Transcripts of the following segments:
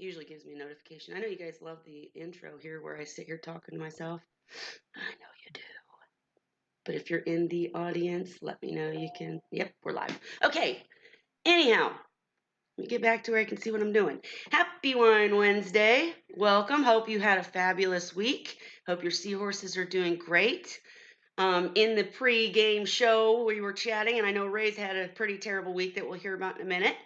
usually gives me a notification. I know you guys love the intro here where I sit here talking to myself. I know you do. But if you're in the audience, let me know. You can. Yep, we're live. Okay. Anyhow, let me get back to where I can see what I'm doing. Happy Wine Wednesday. Welcome. Hope you had a fabulous week. Hope your seahorses are doing great. In the pre-game show, we were chatting, and I know Ray's had a pretty terrible week that we'll hear about in a minute,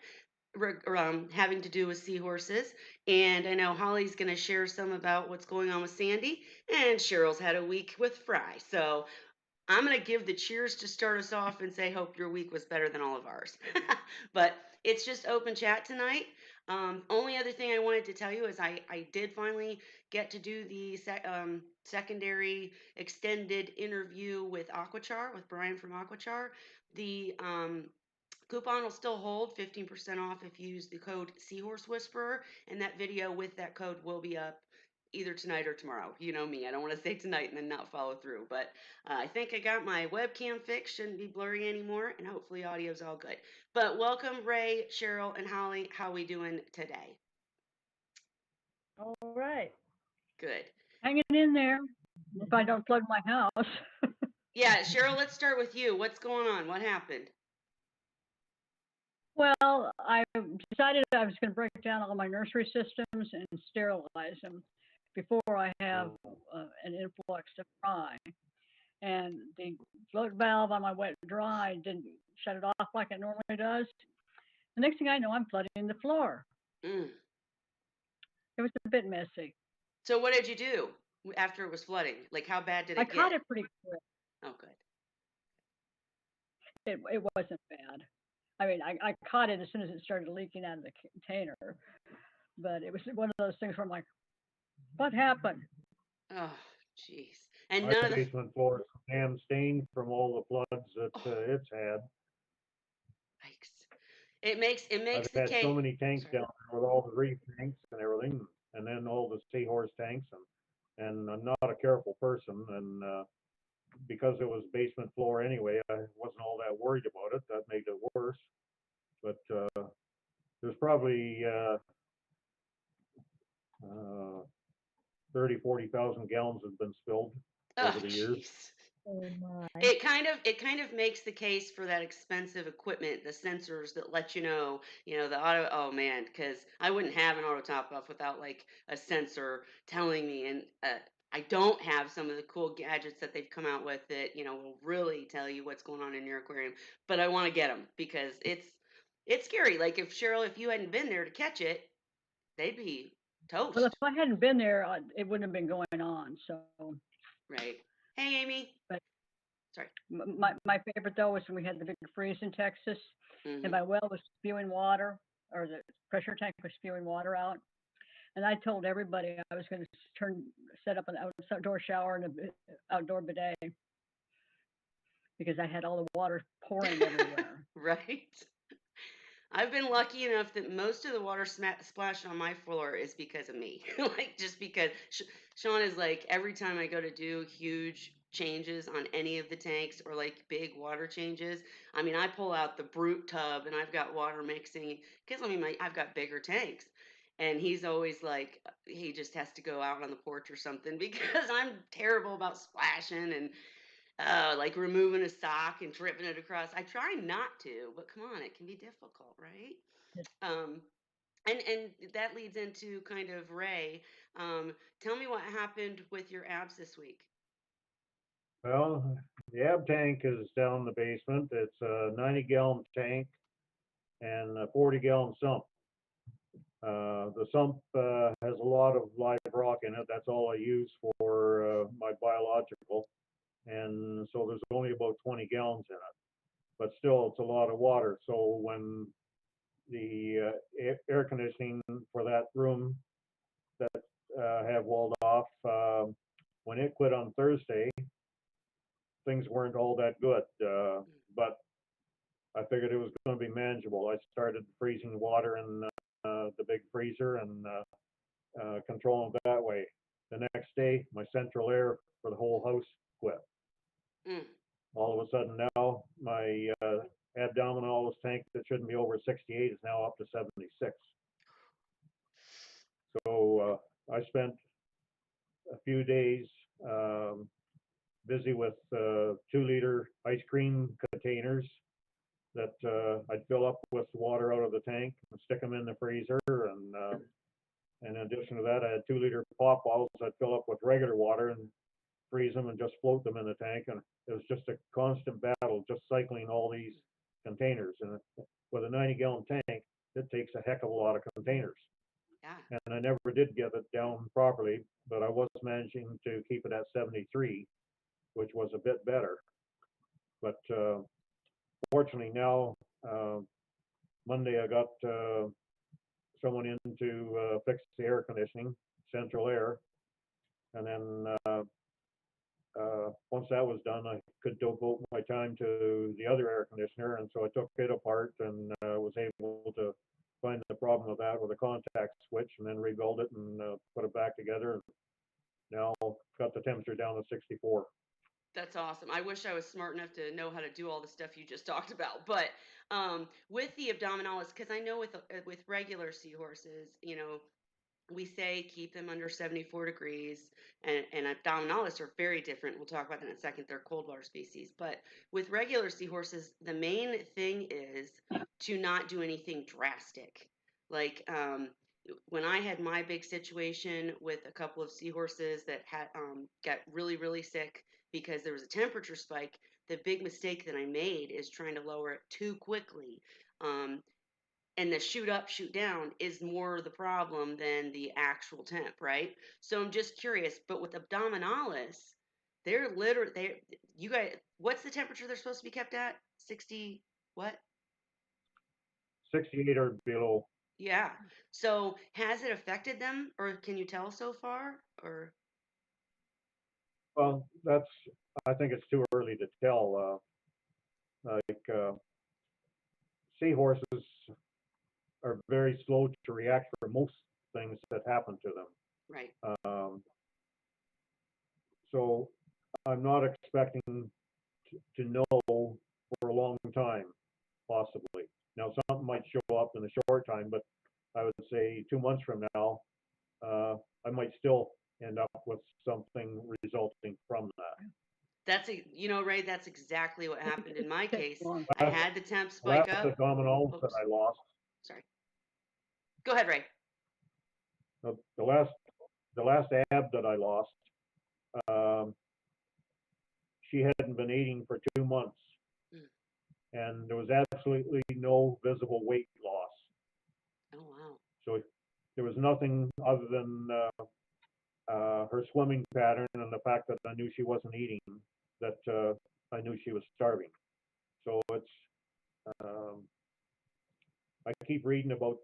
having to do with seahorses. And I know Holly's going to share some about what's going on with Sandy, and Cheryl's had a week with Fry. So I'm going to give the cheers to start us off and say, hope your week was better than all of ours. But it's just open chat tonight. Only other thing I wanted to tell you is I did finally get to do the secondary extended interview with Aquachar, with Brian from Aquachar. The coupon will still hold 15% off if you use the code Seahorse Whisperer, and that video with that code will be up either tonight or tomorrow. You know me, I don't want to say tonight and then not follow through, but I think I got my webcam fixed, shouldn't be blurry anymore, and hopefully audio's all good. But welcome Ray, Cheryl, and Holly. How we doing today? All right. Good. Hanging in there if I don't flood my house. Yeah, Cheryl, let's start with you. What's going on? What happened? Well, I decided I was going to break down all my nursery systems and sterilize them before I have an influx of fry. And the float valve on my wet and dry didn't shut it off like it normally does. The next thing I know, I'm flooding the floor. Mm. It was a bit messy. So what did you do after it was flooding? Like how bad did it I get? caught it pretty quick. Oh, good. It wasn't bad. I mean, I caught it as soon as it started leaking out of the container, but it was one of those things where I'm like, what happened? Oh, jeez. And My none of the basement floor is damn stained from all the floods that it's had. yikes. It makes I've the had case. so many tanks down there with all the reef tanks and everything, and then all the Seahorse tanks, and I'm not a careful person, and because it was basement floor anyway, I wasn't all that worried about it. That made it worse. But there's probably 30, 40,000 gallons have been spilled over the years. Geez. Oh my. It kind of makes the case for that expensive equipment, the sensors that let you know the auto. Oh man, because I wouldn't have an auto top off without like a sensor telling me. And I don't have some of the cool gadgets that they've come out with that will really tell you what's going on in your aquarium. But I want to get them because it's scary. Like if Cheryl, if you hadn't been there to catch it, they'd be toast. Well, if I hadn't been there, it wouldn't have been going on. So. Right. Hey, Amy. But sorry. My favorite though was when we had the big freeze in Texas, and my well was spewing water, or the pressure tank was spewing water out. And I told everybody I was going to set up an outdoor shower and an outdoor bidet because I had all the water pouring everywhere. Right. I've been lucky enough that most of the water splashed on my floor is because of me. Like just because Sean is like every time I go to do huge changes on any of the tanks or like big water changes, I mean I pull out the brute tub and I've got water mixing because I mean I've got bigger tanks. And he's always like he just has to go out on the porch or something because I'm terrible about splashing and like removing a sock and dripping it across. I try not to, but come on, it can be difficult, right? And that leads into kind of Ray. Tell me what happened with your abs this week. Well, the ab tank is down in the basement. It's a 90-gallon tank and a 40-gallon sump. The sump has a lot of live rock in it. That's all I use for my biological. And so there's only about 20 gallons in it. But still, it's a lot of water. So when the air conditioning for that room that have walled off, when it quit on Thursday, things weren't all that good. But I figured it was going to be manageable. I started freezing water in the big freezer and controlling it that way. The next day, my central air for the whole house quit. All of a sudden now, my abdominal tank that shouldn't be over 68 is now up to 76. So I spent a few days busy with 2-liter ice cream containers that I'd fill up with water out of the tank and stick them in the freezer. And in addition to that, I had 2-liter pop bottles I'd fill up with regular water and freeze them and just float them in the tank. And it was just a constant battle, just cycling all these containers. And with a 90-gallon tank, it takes a heck of a lot of containers. Yeah. And I never did get it down properly, but I was managing to keep it at 73, which was a bit better. But fortunately now, Monday I got someone in to fix the air conditioning, central air, and then once that was done, I could devote my time to the other air conditioner, and so I took it apart and was able to find the problem with that with a contact switch, and then rebuild it and put it back together. And now got the temperature down to 64. That's awesome. I wish I was smart enough to know how to do all the stuff you just talked about. But with the abdominalis, because I know with regular seahorses, we say keep them under 74 degrees, and abdominalis are very different. We'll talk about that in a second. They're cold water species. But with regular seahorses, the main thing is to not do anything drastic. Like when I had my big situation with a couple of seahorses that had got really, really sick because there was a temperature spike, the big mistake that I made is trying to lower it too quickly. And the shoot up, shoot down is more the problem than the actual temp, right? So I'm just curious, but with abdominalis, they're literally you guys, what's the temperature they're supposed to be kept at? 60 what? 68 or below. Yeah. So has it affected them, or can you tell so far? Or Well, I think it's too early to tell. Like seahorses are very slow to react for most things that happen to them. right. So I'm not expecting to know for a long time, possibly. Now, something might show up in a short time, but I would say 2 months from now, I might still end up with something resulting from that. Ray, that's exactly what happened in my Takes case. a long I Last, had the temp spike last up. abdominals that Oops, I lost, sorry. Go ahead, Ray. the last ab that I lost, um, she hadn't been eating for 2 months, Mm. and there was absolutely no visible weight loss. Oh, wow. So there was nothing other than her swimming pattern and the fact that I knew she wasn't eating, that I knew she was starving. So it's um, I keep reading about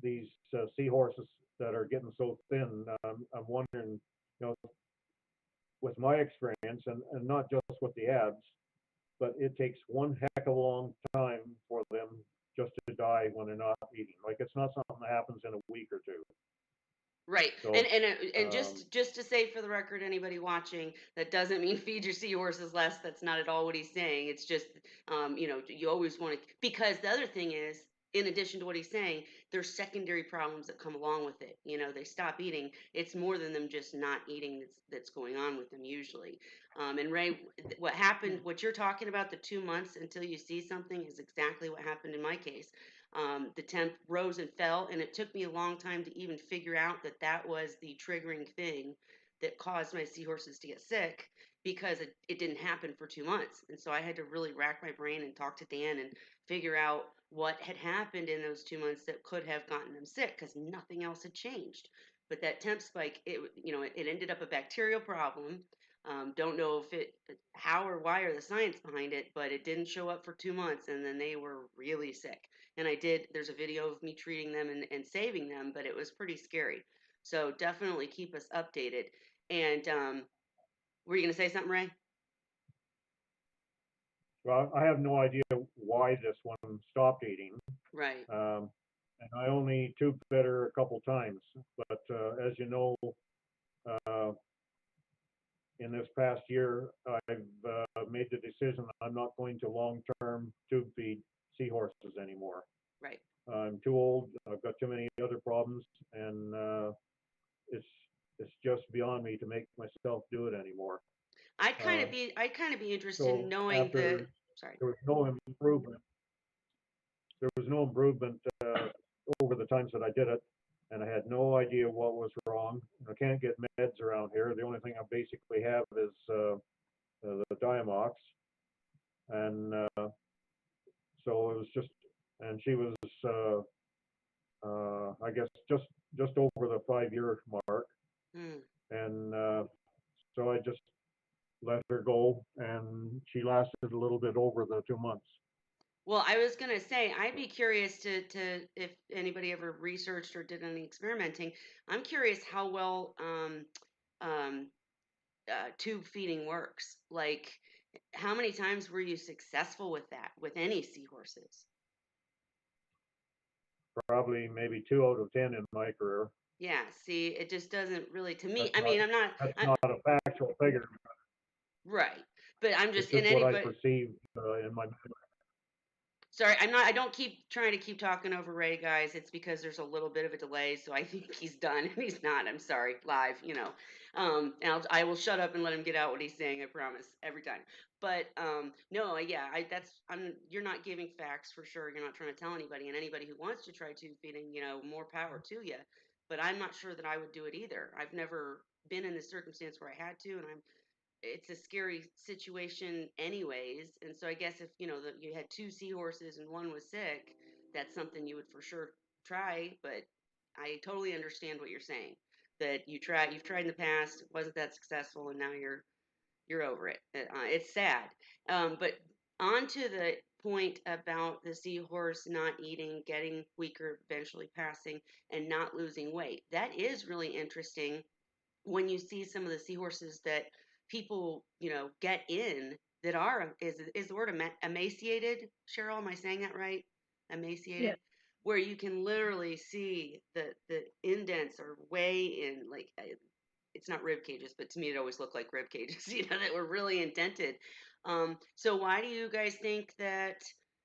these seahorses that are getting so thin. I'm wondering, with my experience, and not just with the abs, but it takes one heck of a long time for them just to die when they're not eating. Like it's not something that happens in a week or two. Right. So And um, just to say for the record, anybody watching, that doesn't mean feed your seahorses less. That's not at all what he's saying. It's just you always want to, because the other thing is, in addition to what he's saying, there's secondary problems that come along with it. They stop eating. It's more than them just not eating that's going on with them usually. And Ray, what happened, what you're talking about, the 2 months until you see something, is exactly what happened in my case. The temp rose and fell, and it took me a long time to even figure out that was the triggering thing that caused my seahorses to get sick, because it didn't happen for 2 months. And so I had to really rack my brain and talk to Dan and figure out what had happened in those 2 months that could have gotten them sick, because nothing else had changed. But that temp spike, it ended up a bacterial problem. Don't know if how or why or the science behind it, but it didn't show up for 2 months, and then they were really sick. And there's a video of me treating them and saving them, but it was pretty scary. So definitely keep us updated. And were you going to say something, Ray? well, I have no idea why this one stopped eating. Right. And I only tube fed her a couple times, but as you know, uh, in this past year, I've made the decision I'm not going to long-term tube feed seahorses anymore. Right. I'm too old. I've got too many other problems, and it's it's just beyond me to make myself do it anymore. Uh, I'd kind of be interested in so knowing the. after Sorry. there was no improvement, there was no improvement over the times that I did it, and I had no idea what was wrong. I can't get meds around here. The only thing I basically have is the Diamox, and so it was just, and she was, I guess, just over the 5 year mark, Hmm. and so I just let her go, and she lasted a little bit over the 2 months. Well, I was gonna say I'd be curious to if anybody ever researched or did any experimenting. I'm curious how well um, tube feeding works. Like, how many times were you successful with that with any seahorses? Probably maybe 2 out of 10 in my career. Yeah, see, it just doesn't really to me. That's I not mean, I'm not that's not a factual figure. right, but I'm It's just in just what I anybody. perceive in my. Sorry, I'm not. I don't keep trying to keep talking over Ray, guys. It's because there's a little bit of a delay, so I think he's done and he's not. I'm sorry, live, you know. And I will shut up and let him get out what he's saying. I promise, every time. But no, yeah, I'm. You're not giving facts for sure. You're not trying to tell anybody, and anybody who wants to try tube feeding, you know, more power to you. But I'm not sure that I would do it either. I've never been in this circumstance where I had to, and it's a scary situation anyways. And so I guess if you know that you had two seahorses and one was sick, that's something you would for sure try. But I totally understand what you're saying, that you've tried in the past, wasn't that successful, and now you're over it. It's sad. But on to the point about the seahorse not eating, getting weaker, eventually passing, and not losing weight. That is really interesting when you see some of the seahorses that people, you know, get in that are is the word emaciated, Cheryl, am I saying that right? Yeah. Emaciated, where you can literally see the indents are way in, like it's not rib cages, but to me it always looked like rib cages, you know, that were really indented. So why do you guys think that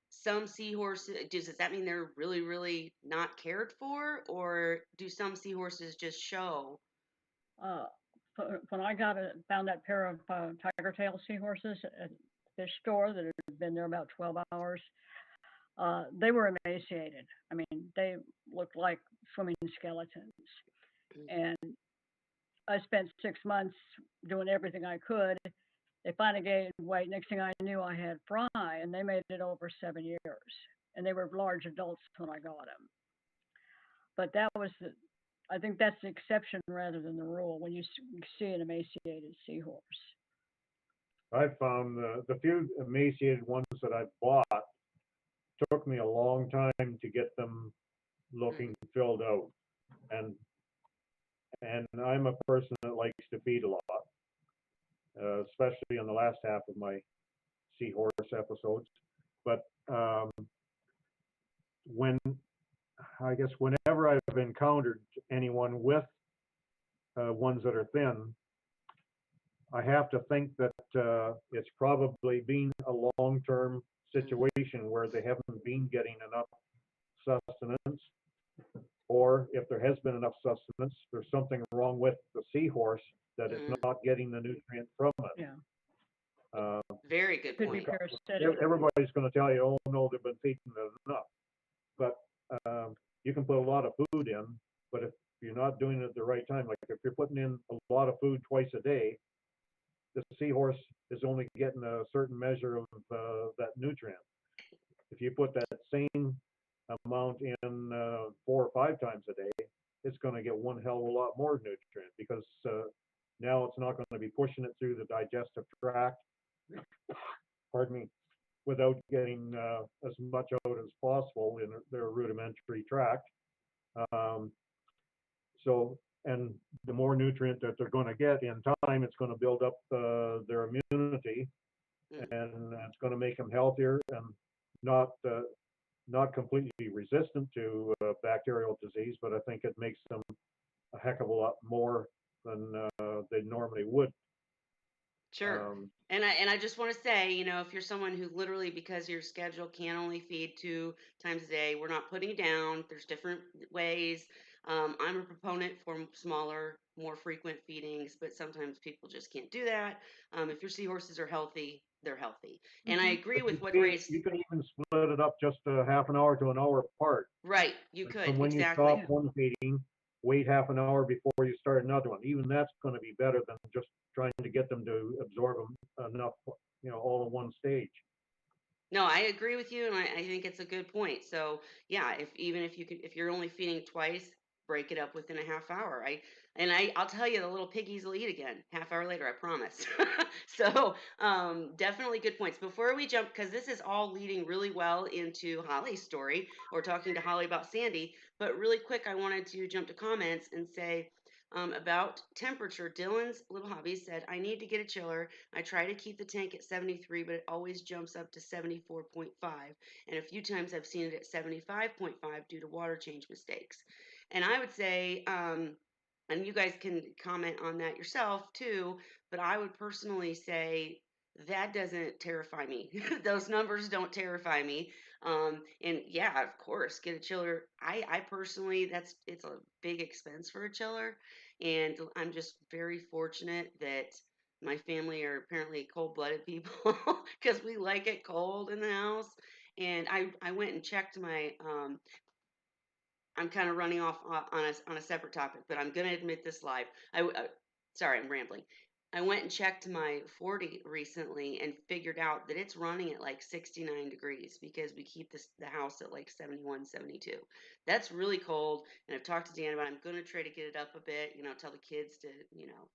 some seahorses, does that mean they're really, really not cared for, or do some seahorses just show? Uh, when I found that pair of tiger tail seahorses at this store that had been there about 12 hours, they were emaciated. I mean, they looked like swimming skeletons. And I spent 6 months doing everything I could. They finally gained weight. Next thing I knew, I had fry, and they made it over 7 years. And they were large adults when I got them. But I think that's the exception rather than the rule when you see an emaciated seahorse. I found the few emaciated ones that I bought took me a long time to get them looking filled out, and I'm a person that likes to feed a lot, especially in the last half of my seahorse episodes. But when I guess whenever I've encountered anyone with ones that are thin, I have to think that it's probably been a long-term situation where they haven't been getting enough sustenance, or if there has been enough sustenance, there's something wrong with the seahorse that it's Mm, not getting the nutrient from it. Yeah, Uh, very good could be point. parasitic. Everybody's going to tell you, oh no, they've been feeding it enough, but you can put a lot of food in, but if you're not doing it at the right time, like if you're putting in a lot of food twice a day, the seahorse is only getting a certain measure of that nutrient. If you put that same amount in 4 or 5 times a day, it's going to get one hell of a lot more nutrient because now it's not going to be pushing it through the digestive tract, pardon me, without getting as much out as possible in their rudimentary tract. Um, so, and the more nutrient that they're going to get in time, it's going to build up their immunity, Mm. and it's going to make them healthier and not not completely resistant to bacterial disease, but I think it makes them a heck of a lot more than they normally would. Sure. And I just want to say, if you're someone who literally, because of your schedule, can only feed 2 times a day, we're not putting you down. There's different ways. I'm a proponent for smaller, more frequent feedings, but sometimes people just can't do that. If your seahorses are healthy, they're healthy. And I Hmm. agree But with what Grace. you can even split it up just a half an hour to an hour apart. Right, you Like from could when you stop exactly. Yeah. one feeding, wait half an hour before you start another one. Even that's going to be better than just trying to get them to absorb them enough, all in one stage. No, I agree with you, and I think it's a good point. So yeah, if you're only feeding twice, break it up within a half hour. I'll tell you, the little piggies will eat again half hour later, I promise. So definitely good points. Before we jump, because this is all leading really well into Holly's story, or talking to Holly about Sandy. But really quick, I wanted to jump to comments and say. About temperature, Dylan's little hobby said, I need to get a chiller. I try to keep the tank at 73, but it always jumps up to 74.5. And a few times I've seen it at 75.5 due to water change mistakes. And I would say, and you guys can comment on that yourself too, but I would personally say that doesn't terrify me. Those numbers don't terrify me. And yeah, of course, get a chiller. I personally, it's a big expense for a chiller. And I'm just very fortunate that my family are apparently cold-blooded people because we like it cold in the house. And I went and checked my I'm kind of running off on a separate topic, but I'm going to admit this live. Sorry, I'm rambling. I went and checked my 40 recently and figured out that it's running at like 69 degrees because we keep the house at like 71, 72. That's really cold. And I've talked to Dan about it. I'm going to try to get it up a bit, tell the kids to,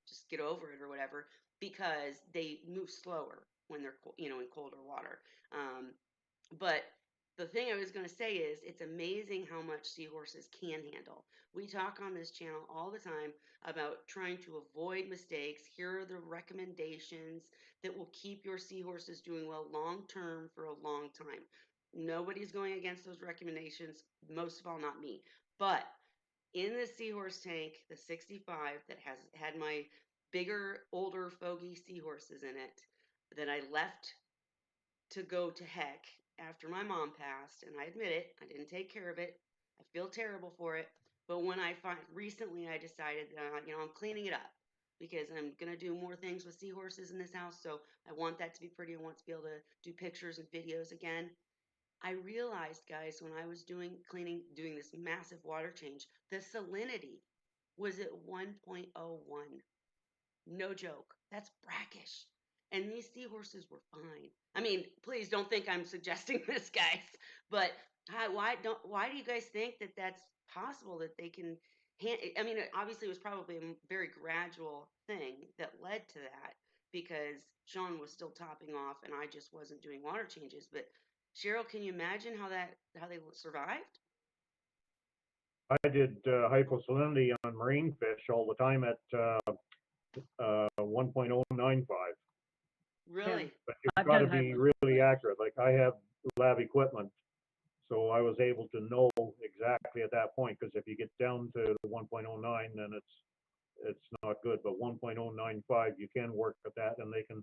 just get over it or whatever, because they move slower when they're, in colder water. But the thing I was going to say is it's amazing how much seahorses can handle. We talk on this channel all the time about trying to avoid mistakes. Here are the recommendations that will keep your seahorses doing well long term for a long time. Nobody's going against those recommendations, most of all, not me. But in the seahorse tank, the 65 that has had my bigger, older, fogey seahorses in it, that I left to go to heck after my mom passed, and I admit it, I didn't take care of it. I feel terrible for it. But when I find recently, I decided that I'm cleaning it up because I'm gonna do more things with seahorses in this house. So I want that to be pretty. I want to be able to do pictures and videos again. I realized, guys, when I was doing this massive water change, the salinity was at 1.01. No joke. That's brackish. And these seahorses were fine. I mean, please don't think I'm suggesting this, guys. But why do you guys think that that's possible that they can I mean, obviously it was probably a very gradual thing that led to that because Sean was still topping off and I just wasn't doing water changes. But Cheryl, can you imagine how they survived? I did hyposalinity on marine fish all the time at 1.095. Yeah. Really? But you've I've got to done be hyper. really accurate. Like I have lab equipment, so I was able to know exactly at that point. Because if you get down to the 1.09, then it's not good. But 1.095, you can work at that, and they can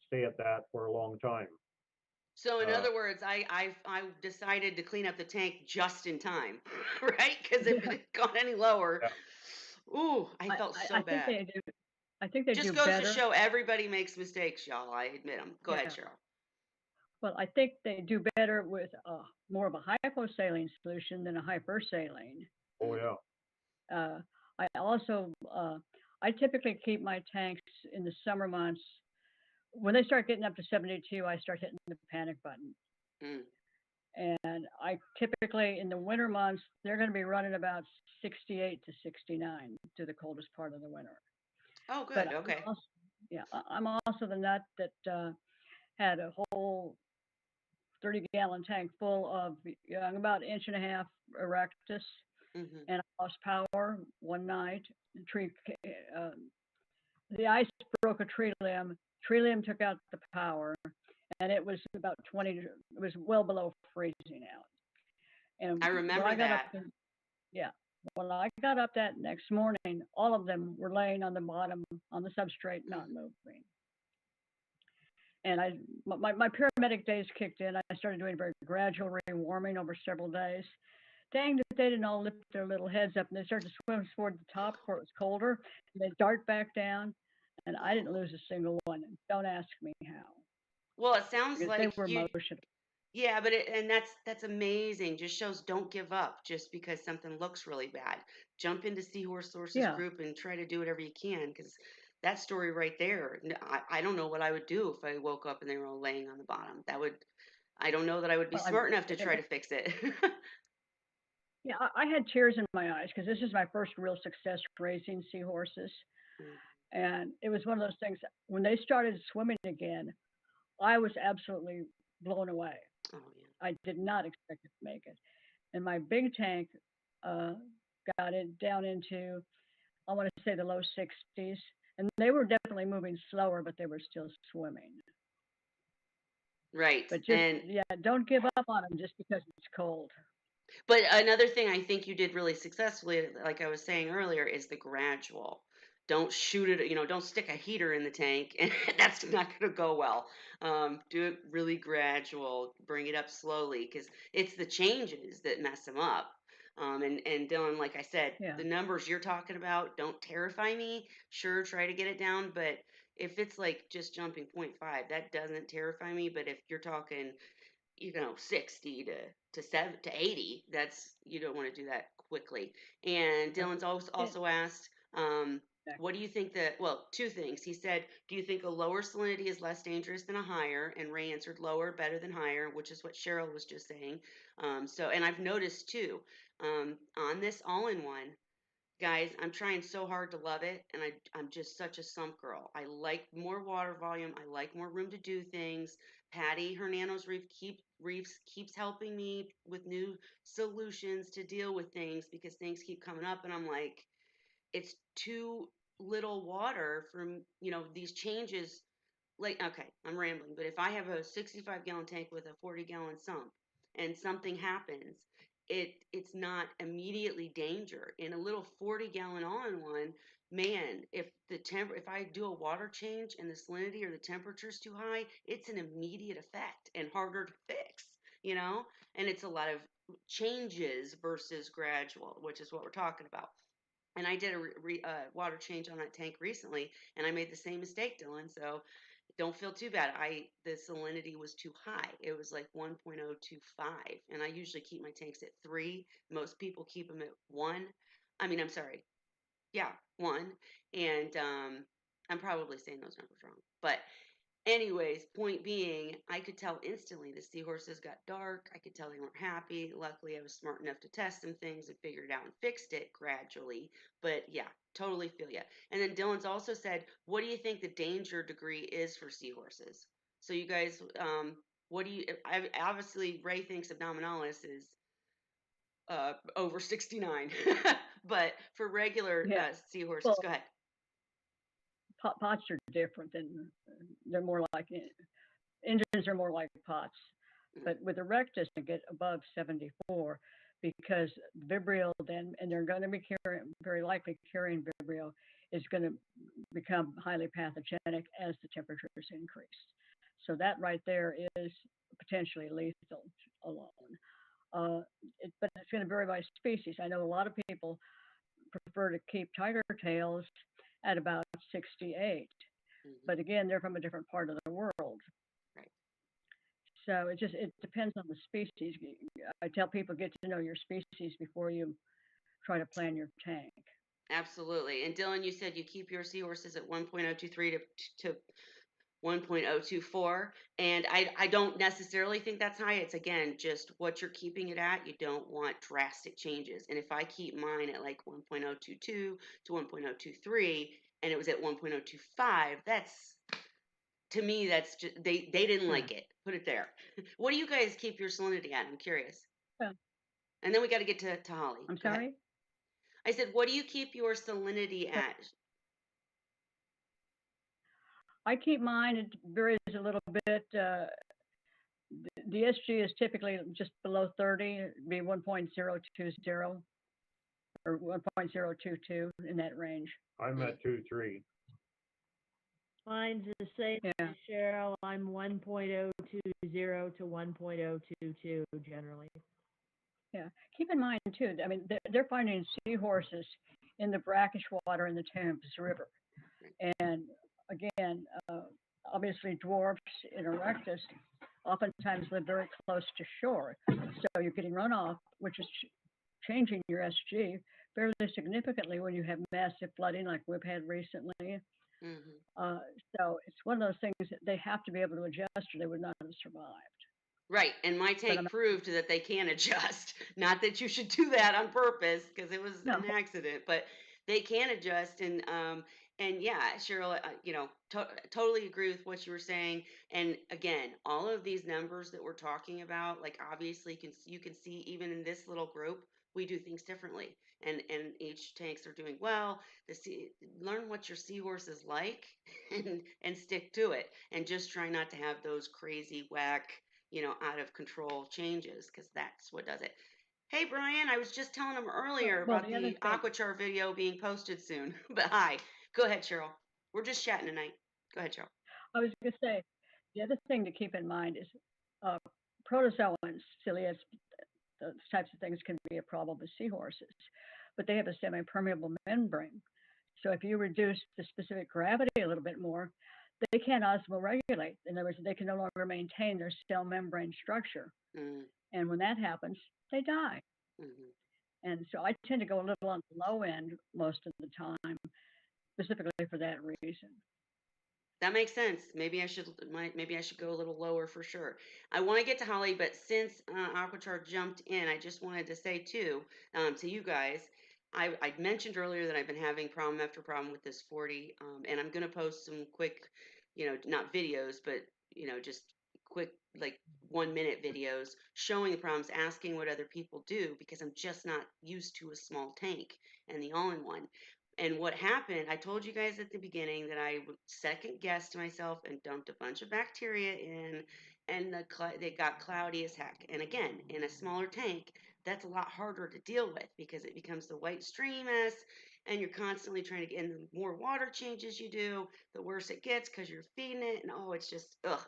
stay at that for a long time. So in Uh, other words, I decided to clean up the tank just in time, right? Because if it Yeah. had gone any lower, yeah, ooh, I I, felt I so I think bad. they do. I think they Just do goes to better. show everybody makes mistakes, y'all. I admit them. Go ahead, Yeah. Cheryl. Well, I think they do better with more of a hyposaline solution than a hypersaline. oh Mm. yeah. Uh, I also, I typically keep my tanks in the summer months. When they start getting up to 72, I start hitting the panic button. Mm. And I typically, in the winter months, they're going to be running about 68 to 69 through the coldest part of the winter. Oh, But good. I'm Okay. also, yeah, I'm also the nut that had a whole 30-gallon tank full of about an inch and a half erectus, Hmm. and I lost power one night. The tree, uh, the ice broke a tree limb. Tree limb took out the power, and it was about 20. It was well below freezing out. And I when remember I got up, that. yeah, when I got up that next morning, all of them were laying on the bottom on the substrate, not Mm. moving. And my paramedic days kicked in. I started doing very gradual rewarming over several days. Dang that they didn't all lift their little heads up and they started to swim toward the top where it was colder. And they dart back down, and I didn't Oh. lose a single one. And don't ask me how, Well, it sounds because they like were you. emotional. Yeah, but and that's amazing. Just shows don't give up just because something looks really bad. Jump into Seahorse Sources Yeah. group and try to do whatever you can because that story right there. I don't know what I would do if I woke up and they were all laying on the bottom. That would I don't know that I would be Well, smart enough to and try to fix it. yeah, I had tears in my eyes because this is my first real success raising seahorses. Mm. And it was one of those things, when they started swimming again, I was absolutely blown away. Oh yeah. I did not expect it to make it. And my big tank uh, got it down into, I want to say, the low 60s. And they were definitely moving slower, but they were still swimming. Right. But just, And yeah, don't give up on them just because it's cold. but another thing I think you did really successfully, like I was saying earlier, is the gradual. Don't shoot it, don't stick a heater in the tank, and that's not going to go well. Do it really gradual, bring it up slowly, because it's the changes that mess them up. And Dylan, like I said, Yeah. the numbers you're talking about don't terrify me. Sure, try to get it down, but if it's like just jumping point 0.5, that doesn't terrify me. But if you're talking 60 to 7 to 80, that's you don't want to do that quickly. And Uh, Dylan's yeah. also asked, what do you think that, well, two things. He said, do you think a lower salinity is less dangerous than a higher? And Ray answered lower better than higher, which is what Cheryl was just saying. And I've noticed too, on this all-in-one, guys, I'm trying so hard to love it, and I'm just such a sump girl. I like more water volume. I like more room to do things. Patty Hernano's Reefs keeps helping me with new solutions to deal with things because things keep coming up, and I'm like, it's too little water from these changes. Like, okay, I'm rambling, but if I have a 65-gallon tank with a 40-gallon sump and something happens, it's not immediately danger. In a little 40-gallon all-in-one, man, if I do a water change and the salinity or the temperature is too high, it's an immediate effect and harder to fix, you know? And it's a lot of changes versus gradual, which is what we're talking about. And I did a water change on that tank recently, and I made the same mistake, Dylan. So don't feel too bad. The salinity was too high. It was like 1.025, and I usually keep my tanks at 3. Most people keep them at 1. I mean, I'm sorry. Yeah, 1. And I'm probably saying those numbers wrong. But anyways, point being, I could tell instantly the seahorses got dark. I could tell they weren't happy. Luckily, I was smart enough to test some things and figured it out and fixed it gradually. But yeah, totally feel ya. And then Dylan's also said, what do you think the danger degree is for seahorses? So you guys, what do you? Obviously, Ray thinks abdominalis is over 69, but for regular Yeah. seahorses, Well, go ahead. pots are different than, they're more like, engines are more like pots. Mm. But with the rectus, they get above 74 because Vibrio then, and they're going to be carrying, very likely carrying Vibrio, is going to become highly pathogenic as the temperatures increase. So that right there is potentially lethal alone. But it's going to vary by species. I know a lot of people prefer to keep tiger tails at about 68, Hmm. but again, they're from a different part of the world. Right. So it depends on the species. I tell people get to know your species before you try to plan your tank. Absolutely. And Dylan, you said you keep your seahorses at 1.023 to 1.024. And I don't necessarily think that's high. It's again just what you're keeping it at. You don't want drastic changes. And if I keep mine at like 1.022 to 1.023 and it was at 1.025, that's to me that's just they didn't Yeah. like it. Put it there. What do you guys keep your salinity at? I'm curious. Yeah. And then we got to get to Holly. I'm Go ahead. sorry. I said, what do you keep your salinity So at? I keep mine. It varies a little bit. The SG is typically just below 30. It'd be 1.020 or 1.022 in that range. I'm Mm. at 2.3. Mine's the same Yeah. as Cheryl. I'm 1.020 to 1.022 generally. Yeah. Keep in mind too. I mean, they're finding seahorses in the brackish water in the Thames River, and again, obviously dwarfs and erectus oftentimes live very close to shore, so you're getting runoff, which is changing your SG fairly significantly when you have massive flooding like we've had recently. Hmm. Uh, so it's one of those things that they have to be able to adjust or they would not have survived. Right, and my But I'm tank proved that they can adjust. Not that you should do that on purpose because it was no, an accident, but they can adjust. And yeah, Cheryl, totally agree with what you were saying. And again, all of these numbers that we're talking about, like obviously you can see even in this little group, we do things differently, and each tanks are doing well. Learn what your seahorse is like, and stick to it, and just try not to have those crazy whack, out of control changes, because that's what does it. Hey, Brian, I was just telling him earlier well, about the other the thing, Aquachar video being posted soon. But hi, go ahead, Cheryl. We're just chatting tonight. Go ahead, Cheryl. I was going to say, the other thing to keep in mind is uh, protozoans, ciliates, those types of things can be a problem with seahorses, but they have a semi-permeable membrane. So if you reduce the specific gravity a little bit more, they can't osmoregulate. In other words, they can no longer maintain their cell membrane structure. Mm, And when that happens, they die. mhm. And so I tend to go a little on the low end most of the time, specifically for that reason. That makes sense. Maybe I should go a little lower for sure. I want to get to Holly, but since Aquachar jumped in, I just wanted to say too, to you guys, I mentioned earlier that I've been having problem after problem with this 40, and I'm gonna post some quick, not videos, but just quick, like 1 minute videos showing the problems, asking what other people do, because I'm just not used to a small tank and the all-in-one. And what happened, I told you guys at the beginning that I second guessed myself and dumped a bunch of bacteria in, and they got cloudy as heck. And again, in a smaller tank, that's a lot harder to deal with because it becomes the white stream mess, and you're constantly trying to get in. The more water changes you do, the worse it gets because you're feeding it, and oh, it's just ugh.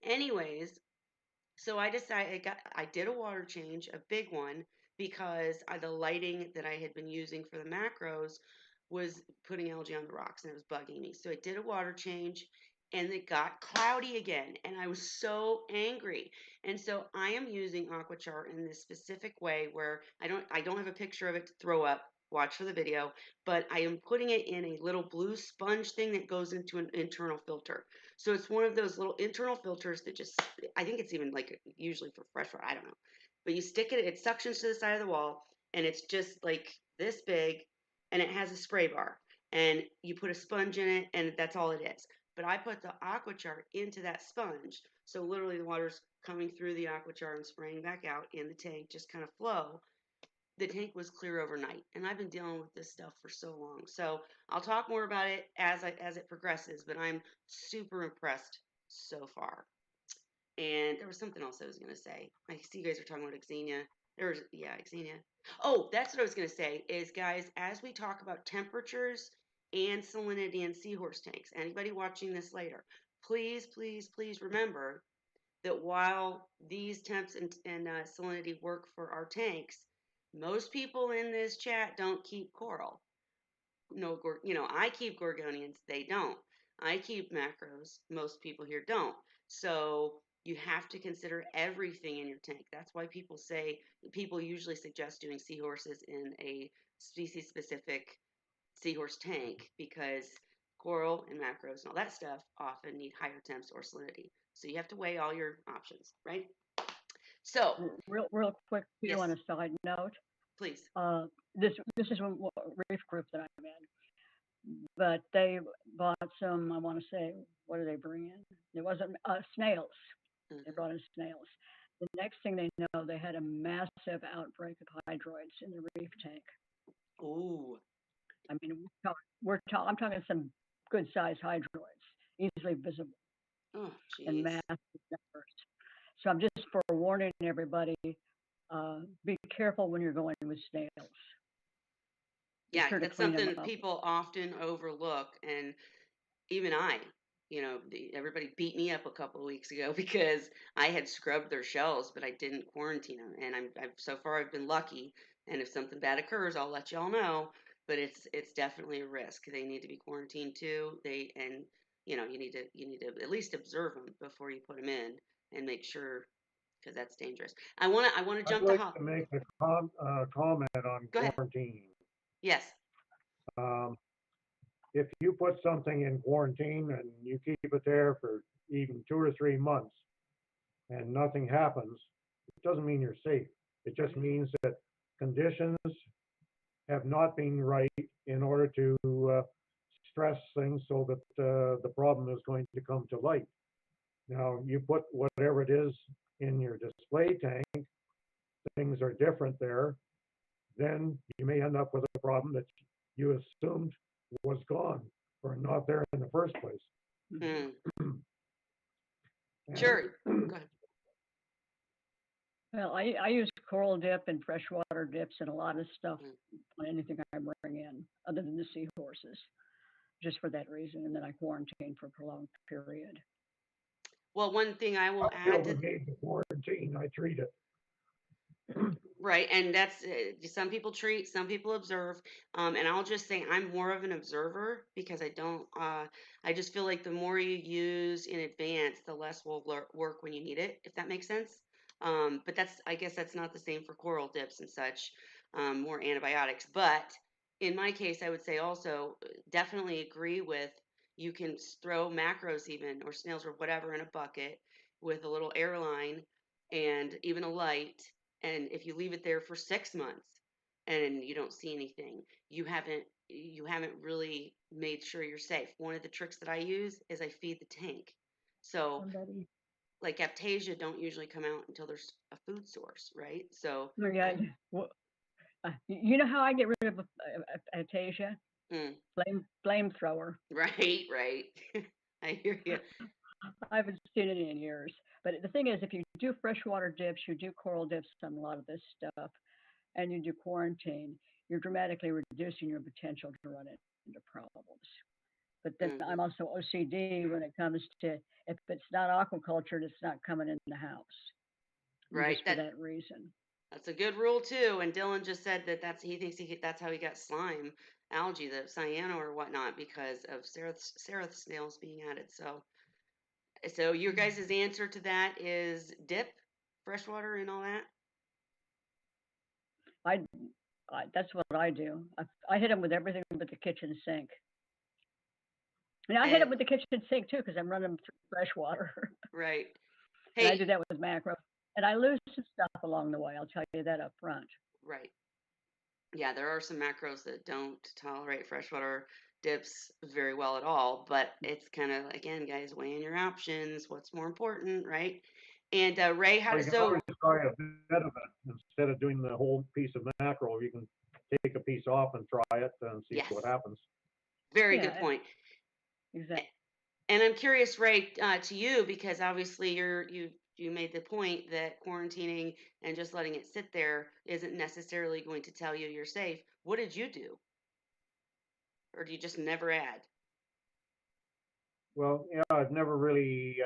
Anyways, so I decided I did a water change, a big one, because the lighting that I had been using for the macros was putting algae on the rocks and it was bugging me. So I did a water change and it got cloudy again and I was so angry. And so I am using Aquachar in this specific way where I don't have a picture of it to throw up. Watch for the video, but I am putting it in a little blue sponge thing that goes into an internal filter. So it's one of those little internal filters that just, I think it's even like usually for fresh water, I don't know. But you stick it, it suctions to the side of the wall, and it's just like this big, and it has a spray bar. And you put a sponge in it, and that's all it is. But I put the Aquachar into that sponge. So literally the water's coming through the Aquachar and spraying back out in the tank, just kind of flow. The tank was clear overnight, and I've been dealing with this stuff for so long. So I'll talk more about it as it progresses, but I'm super impressed so far. And there was something else I was gonna say. I see you guys are talking about Xenia. Xenia. Oh, that's what I was gonna say. Is guys, as we talk about temperatures and salinity in seahorse tanks, anybody watching this later, please, please, please remember that while these temps and salinity work for our tanks, most people in this chat don't keep coral. No, I keep gorgonians. They don't. I keep macros. Most people here don't. So you have to consider everything in your tank. That's why people usually suggest doing seahorses in a species specific seahorse tank because coral and macros and all that stuff often need higher temps or salinity. So you have to weigh all your options, right? So, Real quick, too, yes, on a side note, please. uh, this is one reef group that I'm in, but they bought some. I want to say, what did they bring in? It wasn't snails. They Hmm. brought in snails. The next thing they know, they had a massive outbreak of hydroids in the reef tank. Ooh. I mean, I'm talking some good sized hydroids, easily visible Oh, in jeez. massive numbers. So I'm just forewarning everybody, be careful when you're going with snails. Be Yeah, sure to that's clean them something up. people often overlook, and even I. everybody beat me up a couple of weeks ago because I had scrubbed their shells, but I didn't quarantine them. And I've so far I've been lucky. And if something bad occurs, I'll let y'all know. But it's definitely a risk. They need to be quarantined too. You need to at least observe them before you put them in and make sure because that's dangerous. I want to I'd jump to like to make a comment on Go ahead. quarantine. Yes. Um, if you put something in quarantine and you keep it there for even 2 or 3 months and nothing happens, it doesn't mean you're safe. It just means that conditions have not been right in order to stress things so that the problem is going to come to light. Now, you put whatever it is in your display tank, things are different there, then you may end up with a problem that you assumed was gone or not there in the first place. Mm. And Sure. Go ahead. Well, I use coral dip and freshwater dips and a lot of stuff Mm. on anything I bring in, other than the seahorses, just for that reason. And then I quarantine for a prolonged period. Well, one thing I will I feel add the to need to quarantine, I treat it. right, and that's some people treat, some people observe, and I'll just say I'm more of an observer because I don't. I just feel like the more you use in advance, the less will work when you need it, if that makes sense. But I guess that's not the same for coral dips and such, more antibiotics. But in my case, I would say also definitely agree with you can throw macros even or snails or whatever in a bucket with a little airline and even a light, and if you leave it there for 6 months and you don't see anything, you haven't really made sure you're safe. One of the tricks that I use is I feed the tank. So Somebody. like aptasia don't usually come out until there's a food source, right? So Oh my God. Well, you know how I get rid of Atasia? mm, Flamethrower. right, right. I hear you. I haven't seen it in years. But the thing is, if you do freshwater dips, you do coral dips on a lot of this stuff, and you do quarantine, you're dramatically reducing your potential to run into problems. But then Hmm. I'm also OCD when it comes to if it's not aquaculture, it's not coming in the house. And Right. just for that reason. That's a good rule too. And Dylan just said that he thinks that's how he got slime algae, the cyano or whatnot, because of seraph snails being added. So your guys' answer to that is dip, freshwater, and all that. I, that's what I do. I hit them with everything but the kitchen sink. And I hit And them with the kitchen sink too because I'm running them through fresh water. right. And I Hey, do that with macro. And I lose some stuff along the way. I'll tell you that up front. right. Yeah, there are some macros that don't tolerate freshwater dips very well at all, but it's kind of again, guys, weighing your options. What's more important, right? And Ray, Or you can always try a bit of it instead of doing the whole piece of mackerel. You can take a piece off and try it and see yes, what happens. very good Yeah, point. exactly. And I'm curious, Ray, to you because obviously you made the point that quarantining and just letting it sit there isn't necessarily going to tell you you're safe. What did you do, or do you just never add? Well, yeah, I've never really.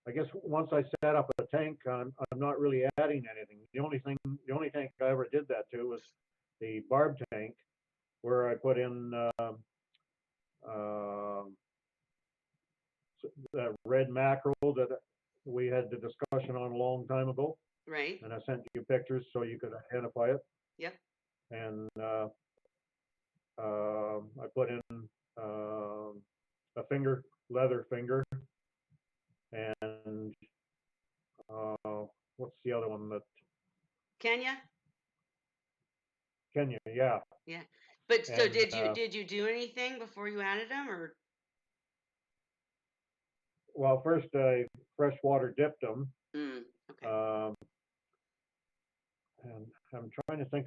I guess once I set up a tank, I'm not really adding anything. The only tank I ever did that to was the barb tank, where I put in uh, that red mackerel that we had the discussion on a long time ago, Right? and I sent you pictures so you could identify it. Yep. And I put in a leather finger, and what's the other one that Kenya? Kenya? Yeah, Yeah. But so and did you do anything before you added them or well, first I freshwater dipped them, okay. um, and I'm trying to think.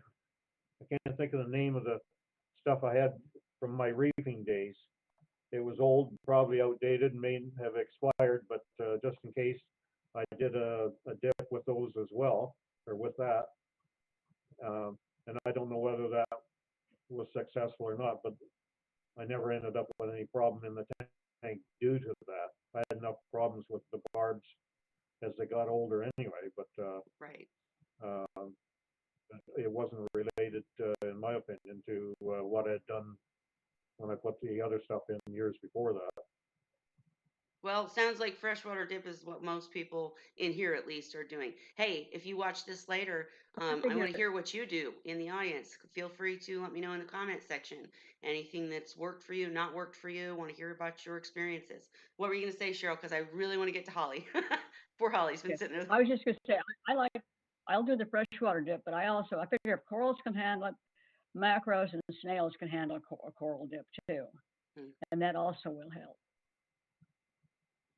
I can't think of the name of the stuff I had from my reefing days. It was old, probably outdated, may have expired, but just in case, I did a dip with those as well, or with that. And I don't know whether that was successful or not, but I never ended up with had any problem in the tank due to that. I had enough problems with the barbs as they got older anyway, but Right. um, it wasn't related, in my opinion, to what I had done when I put the other stuff in years before that. Well, sounds like freshwater dip is what most people in here at least are doing. Hey, if you watch this later, Good to I hear want to it. hear what you do in the audience. Feel free to let me know in the comment section. Anything that's worked for you, not worked for you. Want to hear about your experiences. What were you going to say, Cheryl? Because I really want to get to Holly. Poor Holly's been Okay. sitting there. I was just gonna say, I'll do the freshwater dip, but I figure if corals can handle it, macros and snails can handle a coral dip too, Hmm. and that also will help.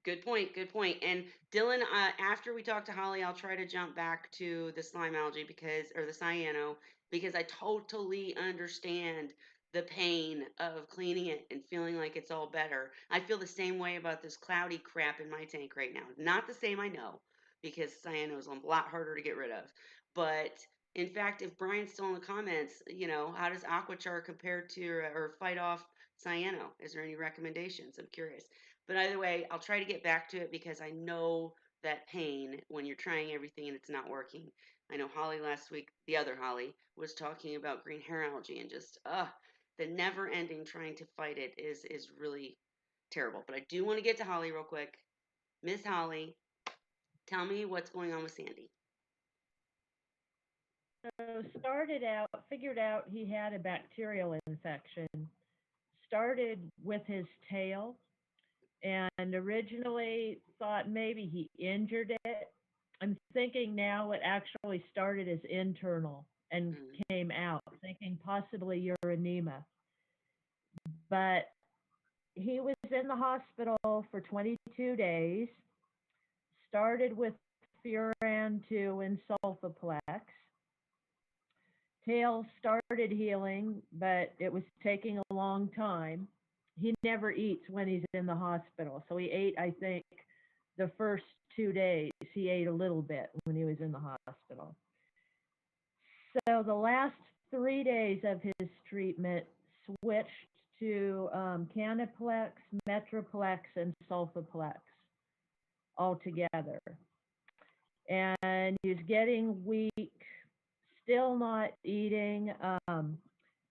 Good point. Good point. And Dylan, after we talk to Holly, I'll try to jump back to the slime algae or the cyano, because I totally understand the pain of cleaning it and feeling like it's all better. I feel the same way about this cloudy crap in my tank right now. Not the same, I know, because cyano is a lot harder to get rid of. But in fact, if Brian's still in the comments, how does Aquachar compare to or fight off cyano? Is there any recommendations? I'm curious. But either way, I'll try to get back to it because I know that pain when you're trying everything and it's not working. I know Holly last week, the other Holly, was talking about green hair algae and just the never ending trying to fight it is really terrible. But I do want to get to Holly real quick. Miss Holly, tell me what's going on with Sandy. So figured out he had a bacterial infection. Started with his tail, and originally thought maybe he injured it. I'm thinking now it actually started as internal and Mm, came out, thinking possibly urinema. But he was in the hospital for 22 days, started with Furan 2 and Sulfaplex. Tail started healing, but it was taking a long time. He never eats when he's in the hospital. So he ate, I think, the first 2 days. He ate a little bit when he was in the hospital. So the last 3 days of his treatment switched to Canaplex, Metroplex, and Sulfaplex altogether. And he's getting weak, still not eating.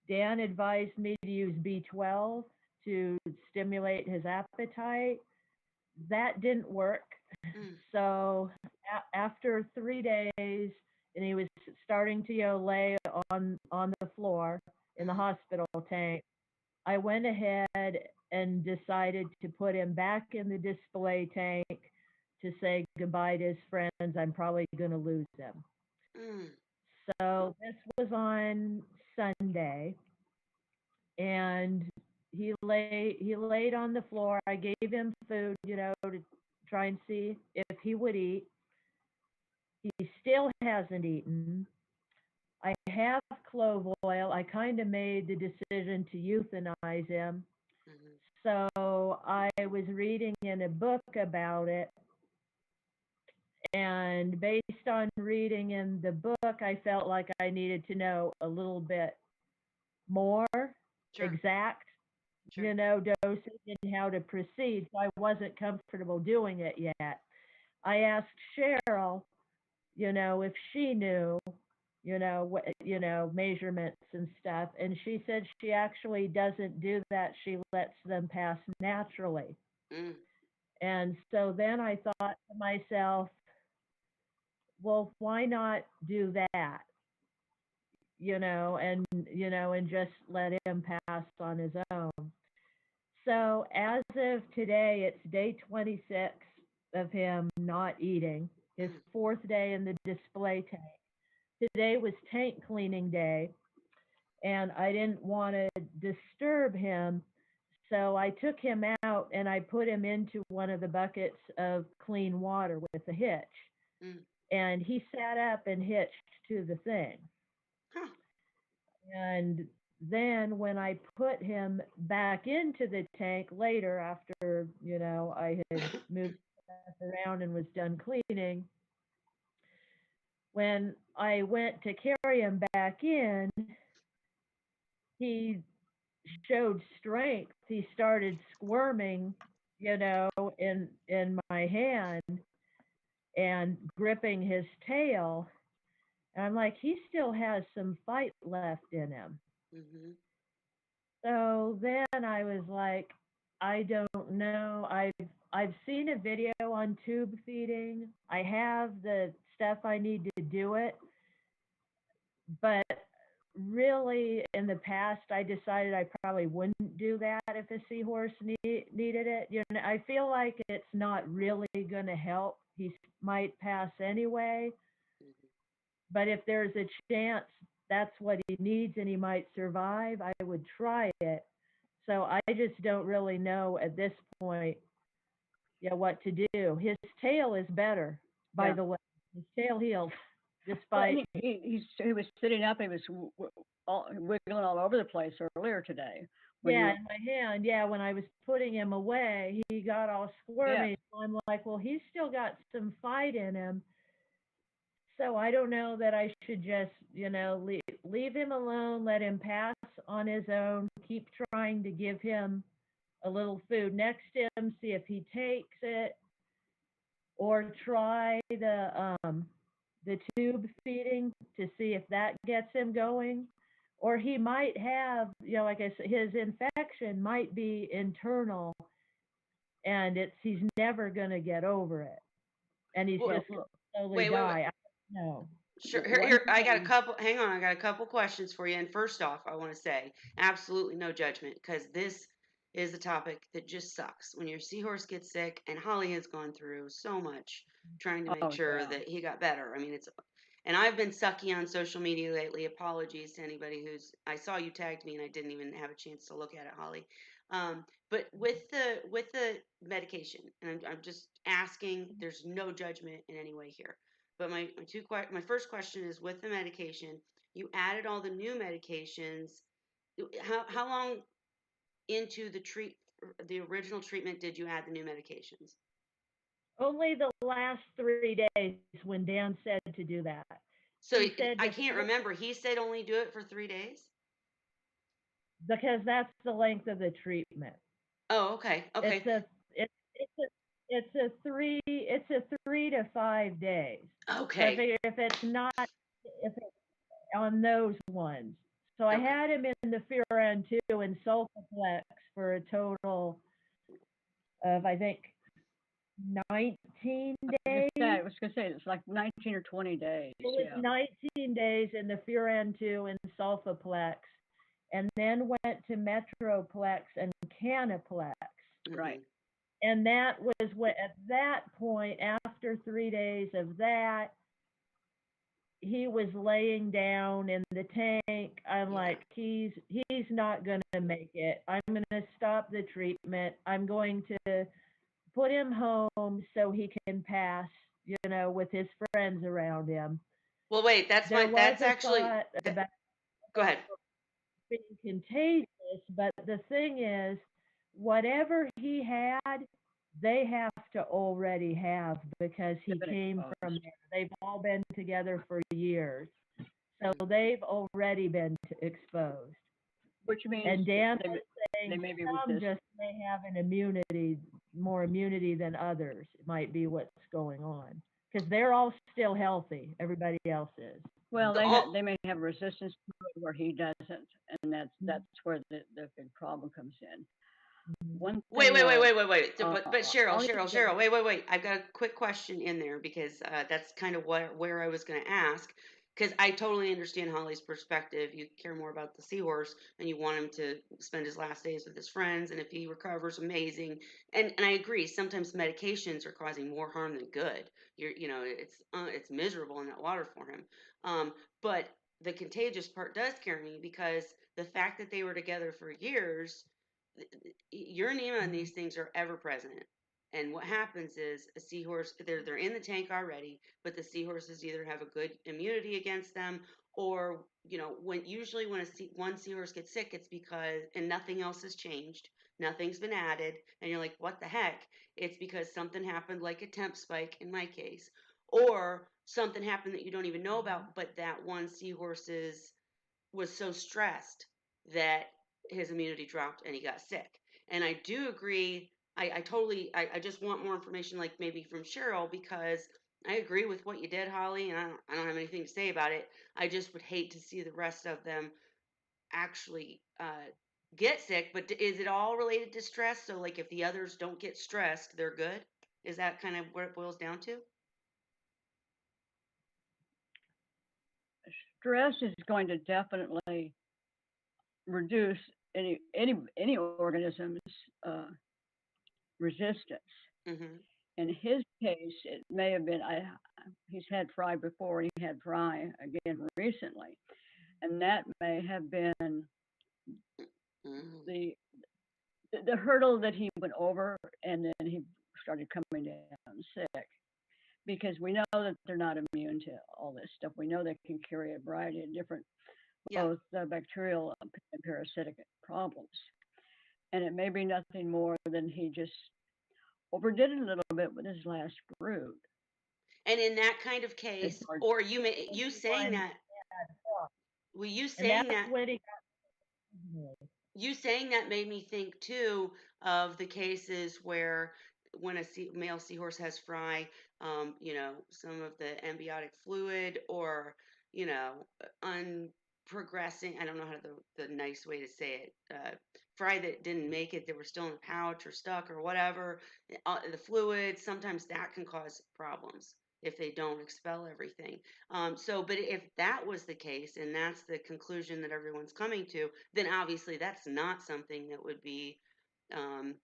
Dan advised me to use B12 to stimulate his appetite. That didn't work. mm, So after 3 days, and he was starting to lay on the floor in the mm, hospital tank, I went ahead and decided to put him back in the display tank to say goodbye to his friends. I'm probably going to lose him. mm, So this was on Sunday, and he laid on the floor. I gave him food, to try and see if he would eat. He still hasn't eaten. I have clove oil. I kind of made the decision to euthanize him. mm, So I was reading in a book about it, and based on reading in the book, I felt like I needed to know a little bit more sure, exact, sure. dosage and how to proceed. So I wasn't comfortable doing it yet. I asked Cheryl, if she knew, what, measurements and stuff, and she said she actually doesn't do that. She lets them pass naturally. Mm, And so then I thought to myself, well, why not do that? And just let him pass on his own. So as of today, it's day 26 of him not eating, his mm, fourth day in the display tank. Today was tank cleaning day, and I didn't want to disturb him. So I took him out and I put him into one of the buckets of clean water with a hitch. mm. And he sat up and hitched to the thing. Huh. And then when I put him back into the tank later after, I had moved around and was done cleaning, when I went to carry him back in, he showed strength, he started squirming, you know, in my hand and gripping his tail. And I'm like, he still has some fight left in him. Mhm. So then I was like, I don't know. I've seen a video on tube feeding. I have the stuff I need to do it, but really in the past I decided I probably wouldn't do that if a seahorse needed it. You know, I feel like it's not really going to help. He might pass anyway, Mhm. but if there's a chance that's what he needs and he might survive, I would try it. So I just don't really know at this point, yeah, what to do. His tail is better, by Yeah. the way. His tail healed, Well, despite he was sitting up. He was wiggling all over the place earlier today. When yeah, you in my hand. Yeah, when I was putting him away, he got all yeah. squirmy. So I'm like, well, he's still got some fight in him. So I don't know that I should just, leave him alone, let him pass on his own, keep trying to give him a little food next to him, see if he takes it, or try the tube feeding to see if that gets him going. Or he might have, like I said, his infection might be internal, and he's never gonna get over it, and he's Well, Well, just gonna slowly wait, wait, wait. die. I don't know. Sure. one Here, thing I that got a couple. Hang on, I got a couple questions for you. And first off, I want to say absolutely no judgment because this is a topic that just sucks. When your seahorse gets sick, and Holly has gone through so much trying to make oh sure yeah. that he got better. I mean, and I've been sucky on social media lately. Apologies to anybody I saw you tagged me and I didn't even have a chance to look at it, Holly. But with the medication, and I'm just asking. There's no judgment in any way here. But my first question is with the medication. You added all the new medications. How long into the original treatment did you add the new medications? Only the last 3 days when Dan said to do that. So He said I to can't put, remember. He said only do it for 3 days. because that's the length of the treatment. Oh, okay, It's okay, a it's a 3 to 5 days. So I okay, figure if it's on those ones. So I okay. had him in the Furan 2 and Sulfaplex for a total of, I think, 19 days. I was gonna say it's like 19 or 20 days. It was Yeah. 19 days in the Furan 2 and Sulfaplex, and then went to Metroplex and Canaplex. Right. Mhm. And that was what, at that point, after 3 days of that, he was laying down in the tank. I'm Yeah. like, he's not going to make it. I'm going to stop the treatment. I'm going to put him home so he can pass, with his friends around him. Well, wait. That's There fine. was That's a actually. thought about Go ahead. being contagious, but the thing is, whatever he had, they have to already have because They've he been came from exposed. there. They've all been together for years. So Mhm. they've already been exposed. Which means And Dan they was they saying may be some resistant. just may have an immunity, more immunity than others. It might be what's going on. Because they're all still healthy. Everybody else is. Well, The, oh, they may have resistance to it where he doesn't, and that's Mhm. where the big problem comes in. Mhm. One wait, thing wait, wait, wait, wait, wait. uh, But Cheryl, I'll Cheryl, need to Cheryl. Wait, wait, wait. I've got a quick question in there because that's kind of where I was going to ask. Because I totally understand Holly's perspective. You care more about the seahorse and you want him to spend his last days with his friends. And if he recovers, amazing. And I agree. Sometimes medications are causing more harm than good. It's miserable in that water for him. Um, but the contagious part does scare me because the fact that they were together for years, your Nema and these things are ever present. And what happens is a seahorse, they're in the tank already, but the seahorses either have a good immunity against them, or when one seahorse gets sick, it's because and nothing else has changed, nothing's been added, and you're like, what the heck? It's because something happened, like a temp spike in my case, or something happened that you don't even know about, but that one seahorse was so stressed that his immunity dropped and he got sick. And I do agree. I just want more information, like maybe from Cheryl, because I agree with what you did, Holly, and I don't have anything to say about it. I just would hate to see the rest of them actually get sick. But is it all related to stress? So, like, if the others don't get stressed, they're good? Is that kind of what it boils down to? Stress is going to definitely reduce any organism's resistance. Mm-hmm. In his case, it may have been he's had Fry before, and he had Fry again recently, and that may have been Mm-hmm. the hurdle that he went over, and then he started coming down sick. Because we know that they're not immune to all this stuff. We know they can carry a variety of different, Yeah. both bacterial and parasitic problems. And it may be nothing more than he just overdid it a little bit with his last brood. And in that kind of case, or you saying One, that, well, and that's when he got. you saying that made me think too of the cases where when a male seahorse has fry, some of the amniotic fluid or, unprogressing, I don't know how the nice way to say it, fry that didn't make it, they were still in the pouch or stuck or whatever, the fluid, sometimes that can cause problems if they don't expel everything. But if that was the case, and that's the conclusion that everyone's coming to, then obviously that's not something that would be um,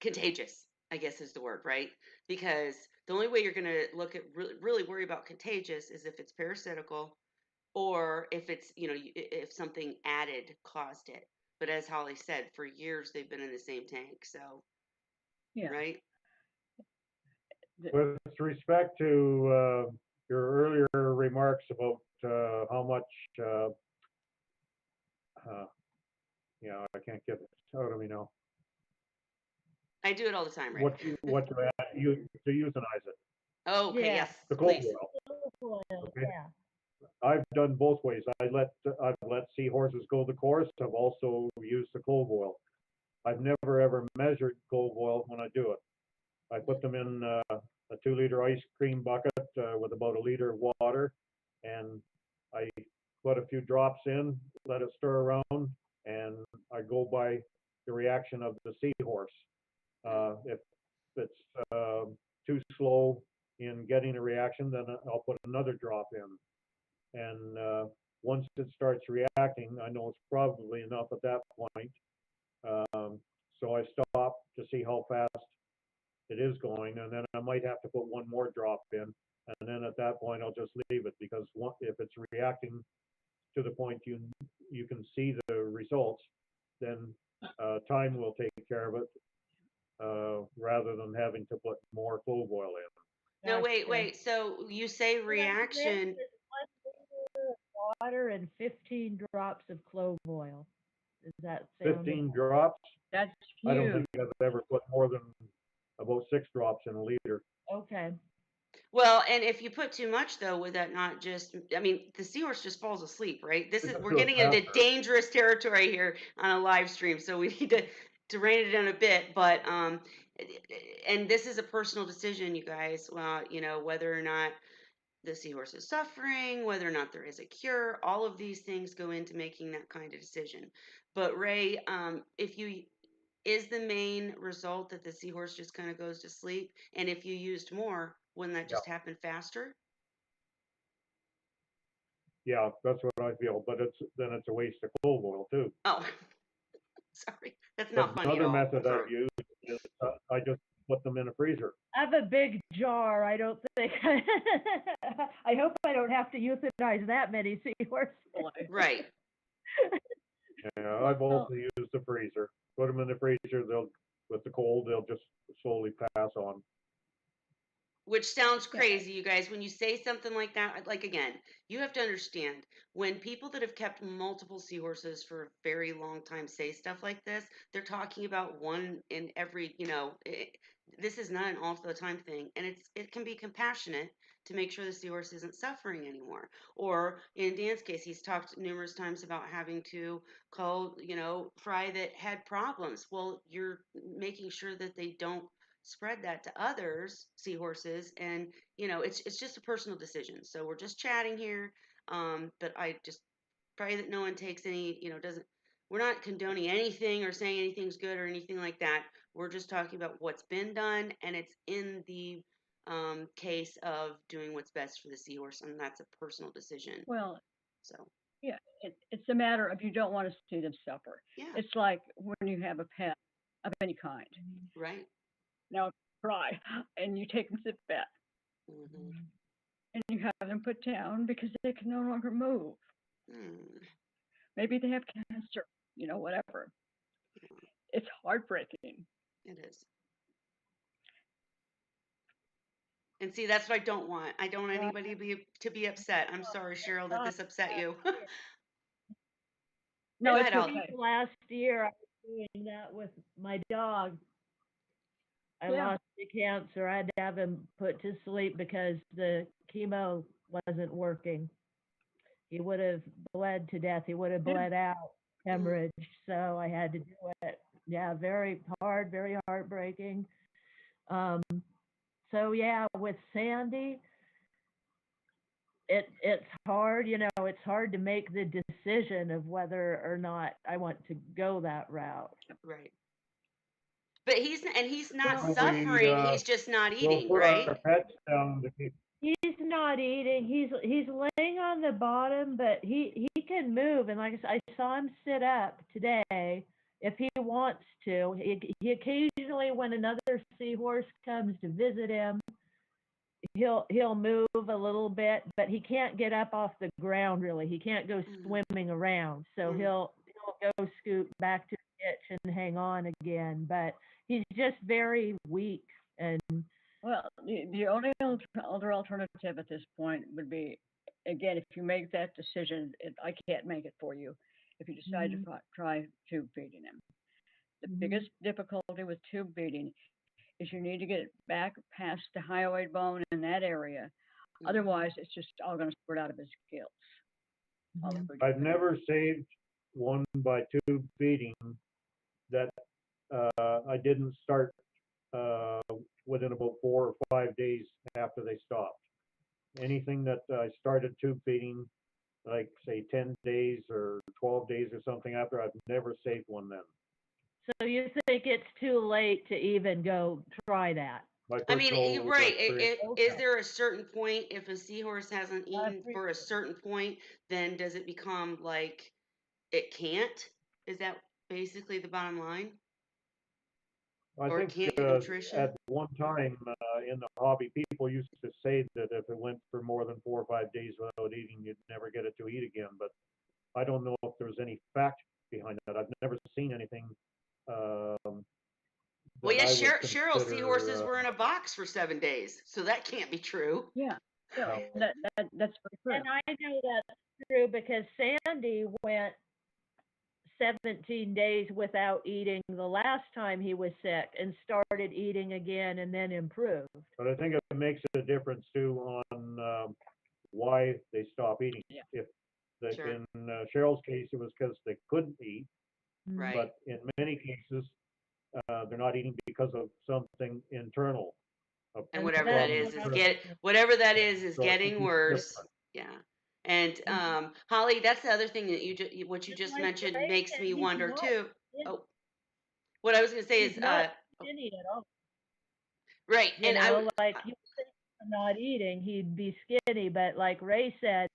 contagious, I guess is the word, right? Because the only way you're going to look at really worry about contagious is if it's parasitical or if it's, if something added caused it. But as Holly said, for years they've been in the same tank. So, Yeah. right? With respect to your earlier remarks about how much, I can't get it out of me now. I do it all the time, Ray. What to add, to euthanize it, Oh, okay, Yeah. yes, the cold please. boil. Soil, Okay. yeah. I've done both ways. I've let seahorses go the course. I've also used the cold boil. I've never ever measured cold boil when I do it. I put them in a 2-liter ice cream bucket with about a liter of water, and I put a few drops in, let it stir around, and I go by the reaction of the seahorse. If it's too slow in getting a reaction, then I'll put another drop in. And once it starts reacting, I know it's probably enough at that point. So I stop to see how fast it is going, and then I might have to put one more drop in, and then at that point I'll just leave it, because if it's reacting to the point you can see the results, then time will take care of it, rather than having to put more cold boil in. No, Gotcha. wait. So you say What I mix reaction. is 1 liter of water and 15 drops of clove oil. Does that sound? 15 drops. That's I don't huge. think I've ever put more than about 6 drops in a liter. Okay. Well, and if you put too much though, would that not just, I mean, the seahorse just falls asleep, right? We're Do it getting into faster. dangerous territory here on a live stream, so we need to rein it down a bit. But and this is a personal decision, you guys. Well, whether or not the seahorse is suffering, whether or not there is a cure, all of these things go into making that kind of decision. But Ray, is the main result that the seahorse just kind of goes to sleep? And if you used more, wouldn't that Yeah. just happen faster? Yeah, that's what I feel, but it's a waste of cold oil too. Oh, sorry. That's But not funny at another all. method I've used is I just put them in a freezer. I have a big jar. I don't think. I hope I don't have to euthanize that many seahorses. Right. Yeah, I've also used the freezer. Put them in the freezer. With the cold, they'll just slowly pass on. Which sounds crazy, you guys. When you say something like that, like again, you have to understand when people that have kept multiple seahorses for a very long time say stuff like this, they're talking about one in every, this is not an all the time thing. And it can be compassionate to make sure the seahorse isn't suffering anymore. Or in Dan's case, he's talked numerous times about having to call, fry that had problems. Well, you're making sure that they don't spread that to others seahorses, and it's just a personal decision. So we're just chatting here, but I just pray that no one takes any, doesn't. We're not condoning anything or saying anything's good or anything like that. We're just talking about what's been done, and it's in the case of doing what's best for the seahorse, and that's a personal decision. Well, So yeah, it's a matter of you don't want to see them suffer. yeah, It's like when you have a pet of any kind. right. Now, cry, and you take them to the vet, Hmm. and you have them put down because they can no longer move. Hmm. Maybe they have cancer, whatever. It's heartbreaking. It is. And see, that's what I don't want. I don't want Right. anybody to be upset. I'm sorry, Cheryl, that Not this upset you. No, Go this it's ahead, Holly. week okay. last year, I was doing that with my dog. I Yeah. lost to cancer. I had to have him put to sleep because the chemo wasn't working. He would have bled to death. He would have Yeah. bled out, Mm. hemorrhage. So I had to do it. Yeah, very hard, very heartbreaking. Um, so yeah, with Sandy, it's hard. It's hard to make the decision of whether or not I want to go that route. Right. But he's not Well, We suffering. He's just not will eating, put right? our pets down to keep. He's not eating. He's laying on the bottom, but he can move. And like I said, I saw him sit up today if he wants to. He occasionally, when another seahorse comes to visit him, he'll move a little bit, but he can't get up off the ground really. He can't go Mm. swimming around. So Mm. he'll go scoot back to the ditch and hang on again. But he's just very weak and well, the only other alternative at this point would be, again, if you make that decision, I can't make it for you. If you decide to try tube feeding him, the biggest difficulty with tube feeding is you need to get it back past the hyoid bone in that area. Mm. Otherwise, it's just all going to squirt out of his gills. All the food you I've put in. never saved one by tube feeding that I didn't start uh, within about 4 or 5 days after they stopped. Anything that I started tube feeding, like say 10 days or 12 days or something after, I've never saved one then. so you think it's too late to even go try that? My I mean, you're personal right. experience. Is there a certain point if a seahorse hasn't I eaten agree. for a certain point, then does it become like it can't? Is that basically the bottom line? I Or it think can't get nutrition? at one time in the hobby, people used to say that if it went for more than 4 or 5 days without eating, you'd never get it to eat again. But I don't know if there's any fact behind that. I've never seen anything um, Well, that yeah, I would Cheryl's seahorses consider. were in a box for 7 days, so that can't be true. Yeah, yeah, Uh, that's very And true. I know that's true because Sandy went 17 days without eating the last time he was sick and started eating again and then improved. but I think it makes a difference too on why they stop eating. Yeah. If Sure. in Cheryl's case, it was because they couldn't eat, Right. but in many cases, they're not eating because of something internal. And And whatever that that's Problem is what I get internally. whatever that is So getting it's worse. different. Yeah. And Mhm. Holly, that's the other thing that what you And just like mentioned Ray makes said, me he's wonder not too. skinny. Oh, what I was going to say He's is not oh, skinny at all. right. And Like you think him not eating, he'd be skinny, but like Ray said,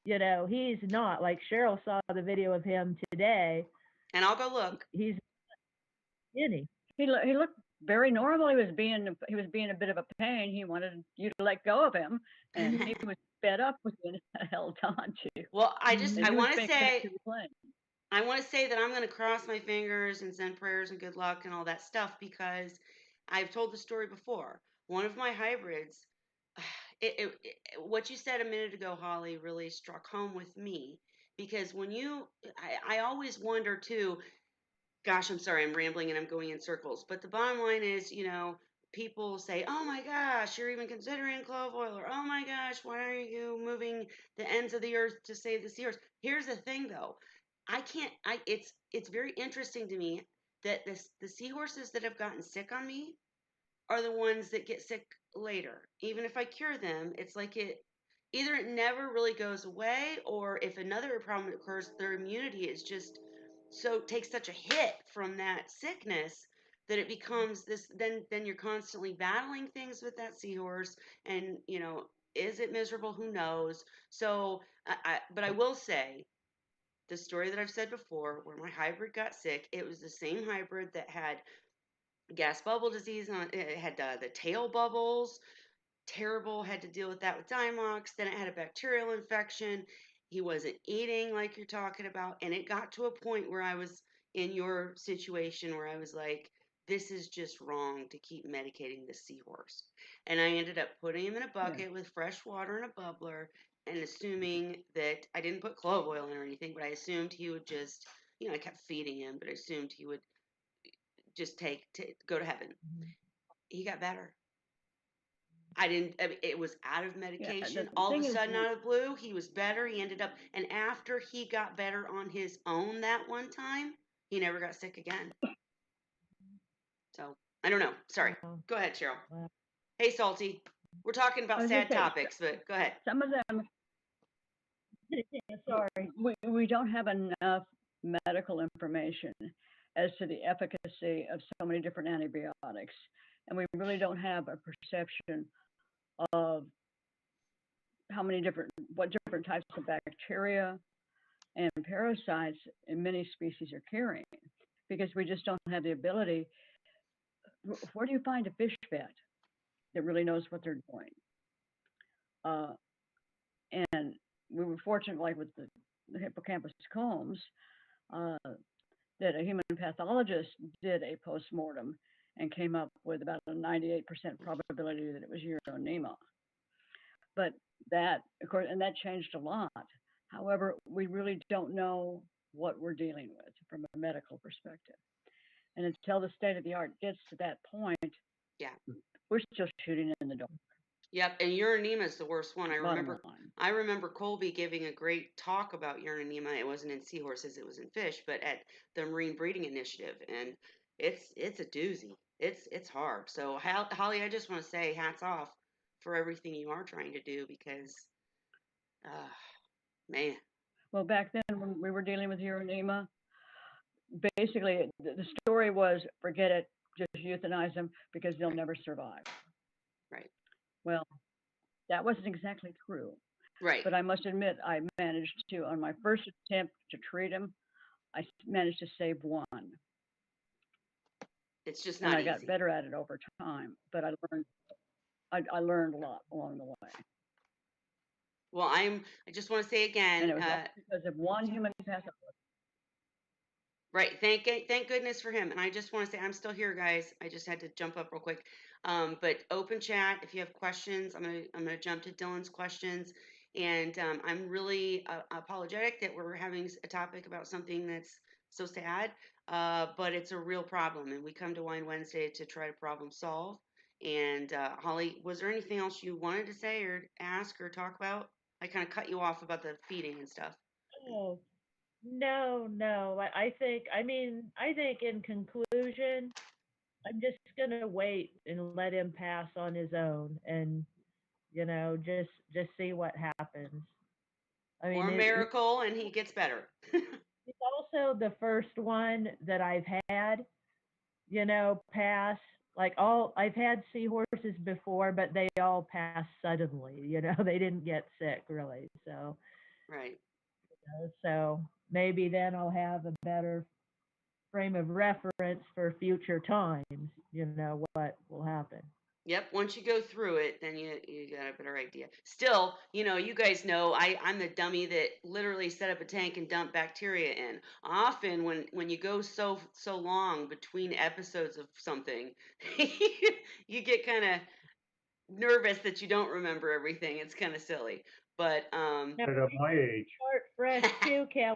he's not. Like Cheryl saw the video of him today. and I'll go look. He's skinny. He looked very normal. He was being a bit of a pain. He wanted you to let go of him, and he was fed up with being held on to. Well, Mhm. And he was being connected to the plane. I want to say that I'm going to cross my fingers and send prayers and good luck and all that stuff because I've told the story before. One of my hybrids, what you said a minute ago, Holly, really struck home with me because I always wonder too. Gosh, I'm sorry, I'm rambling and I'm going in circles. But the bottom line is, people say, "Oh my gosh, you're even considering clove oil," or "Oh my gosh, why are you moving the ends of the earth to save the seahorse?" Here's the thing, though, I can't. It's very interesting to me that the seahorses that have gotten sick on me are the ones that get sick later. Even if I cure them, it's like either it never really goes away, or if another problem occurs, their immunity is just so takes such a hit from that sickness that it becomes this. Then you're constantly battling things with that seahorse, and is it miserable? Who knows? So, but I will say the story that I've said before, where my hybrid got sick. It was the same hybrid that had gas bubble disease on it. Had the tail bubbles, terrible, had to deal with that with Dimox. Then it had a bacterial infection. He wasn't eating like you're talking about. And it got to a point where I was in your situation where I was like, this is just wrong to keep medicating the seahorse. And I ended up putting him in a Yeah. bucket with fresh water and a bubbler, and assuming that I didn't put clove oil in or anything, but I assumed he would just, I kept feeding him, but I assumed he would just go to heaven. Mhm. He got better. I didn't, I mean, it was out of Yeah. medication. The All of thing a is, sudden, out of the blue, he was better. He ended up, and after he got better on his own that one time, he never got sick again. So, I don't know. Sorry. Wow. Go ahead, Cheryl. Wow. Hey, Salty. We're talking I about was just sad saying, topics, but go ahead. some of them, Sorry. we don't have enough medical information as to the efficacy of so many different antibiotics. And we really don't have a perception of what different types of bacteria and parasites in many species are carrying, because we just don't have the ability. Where do you find a fish vet that really knows what they're doing? Uh, and we were fortunate, like with the hippocampus combs, uh, that a human pathologist did a postmortem and came up with about a 98% probability that it was uronema. But that, of course, and that changed a lot. However, we really don't know what we're dealing with from a medical perspective. And until the state of the art gets to that point, Yeah. we're still shooting in the dark. Yep, and uronema is the worst one. Bottom line. I remember Colby giving a great talk about uronema. It wasn't in seahorses, it was in fish, but at the Marine Breeding Initiative, and it's a doozy. It's hard. So Holly, I just want to say hats off for everything you are trying to do, because uh man. Well, back then when we were dealing with uronema, basically the story was forget it, just euthanize them because they'll never survive. Right. Well, that wasn't exactly true. Right. But I must admit, I managed to, on my first attempt to treat him, I managed to save one. It's just And not I got easy. better at it over time, but I learned a lot along the way. Well, I just want to say And again, it was all because of one human pathologist. right. Thank goodness for him. And I just want to say I'm still here, guys. I just had to jump up real quick. But open chat. If you have questions, I'm gonna jump to Dylan's questions. And I'm really apologetic that we're having a topic about something that's so sad. But it's a real problem, and we come to Wine Wednesday to try to problem solve. And Holly, was there anything else you wanted to say or ask or talk about? I kind of cut you off about the feeding and stuff. Oh, no. I think in conclusion, I'm just gonna wait and let him pass on his own, and just see what happens. I Or mean, a miracle, and he gets better. he's also the first one that I've had, pass. Like I've had seahorses before, but they all pass suddenly. They didn't get sick really. Right. So maybe then I'll have a better frame of reference for future times. What will happen. Yep. Once you go through it, then you got a better idea. Still, you guys know I'm the dummy that literally set up a tank and dump bacteria in. Often when you go so long between episodes of something, you get kind of nervous that you don't remember everything. It's kind of silly. But Now, Right up my age. start fresh too, Cal.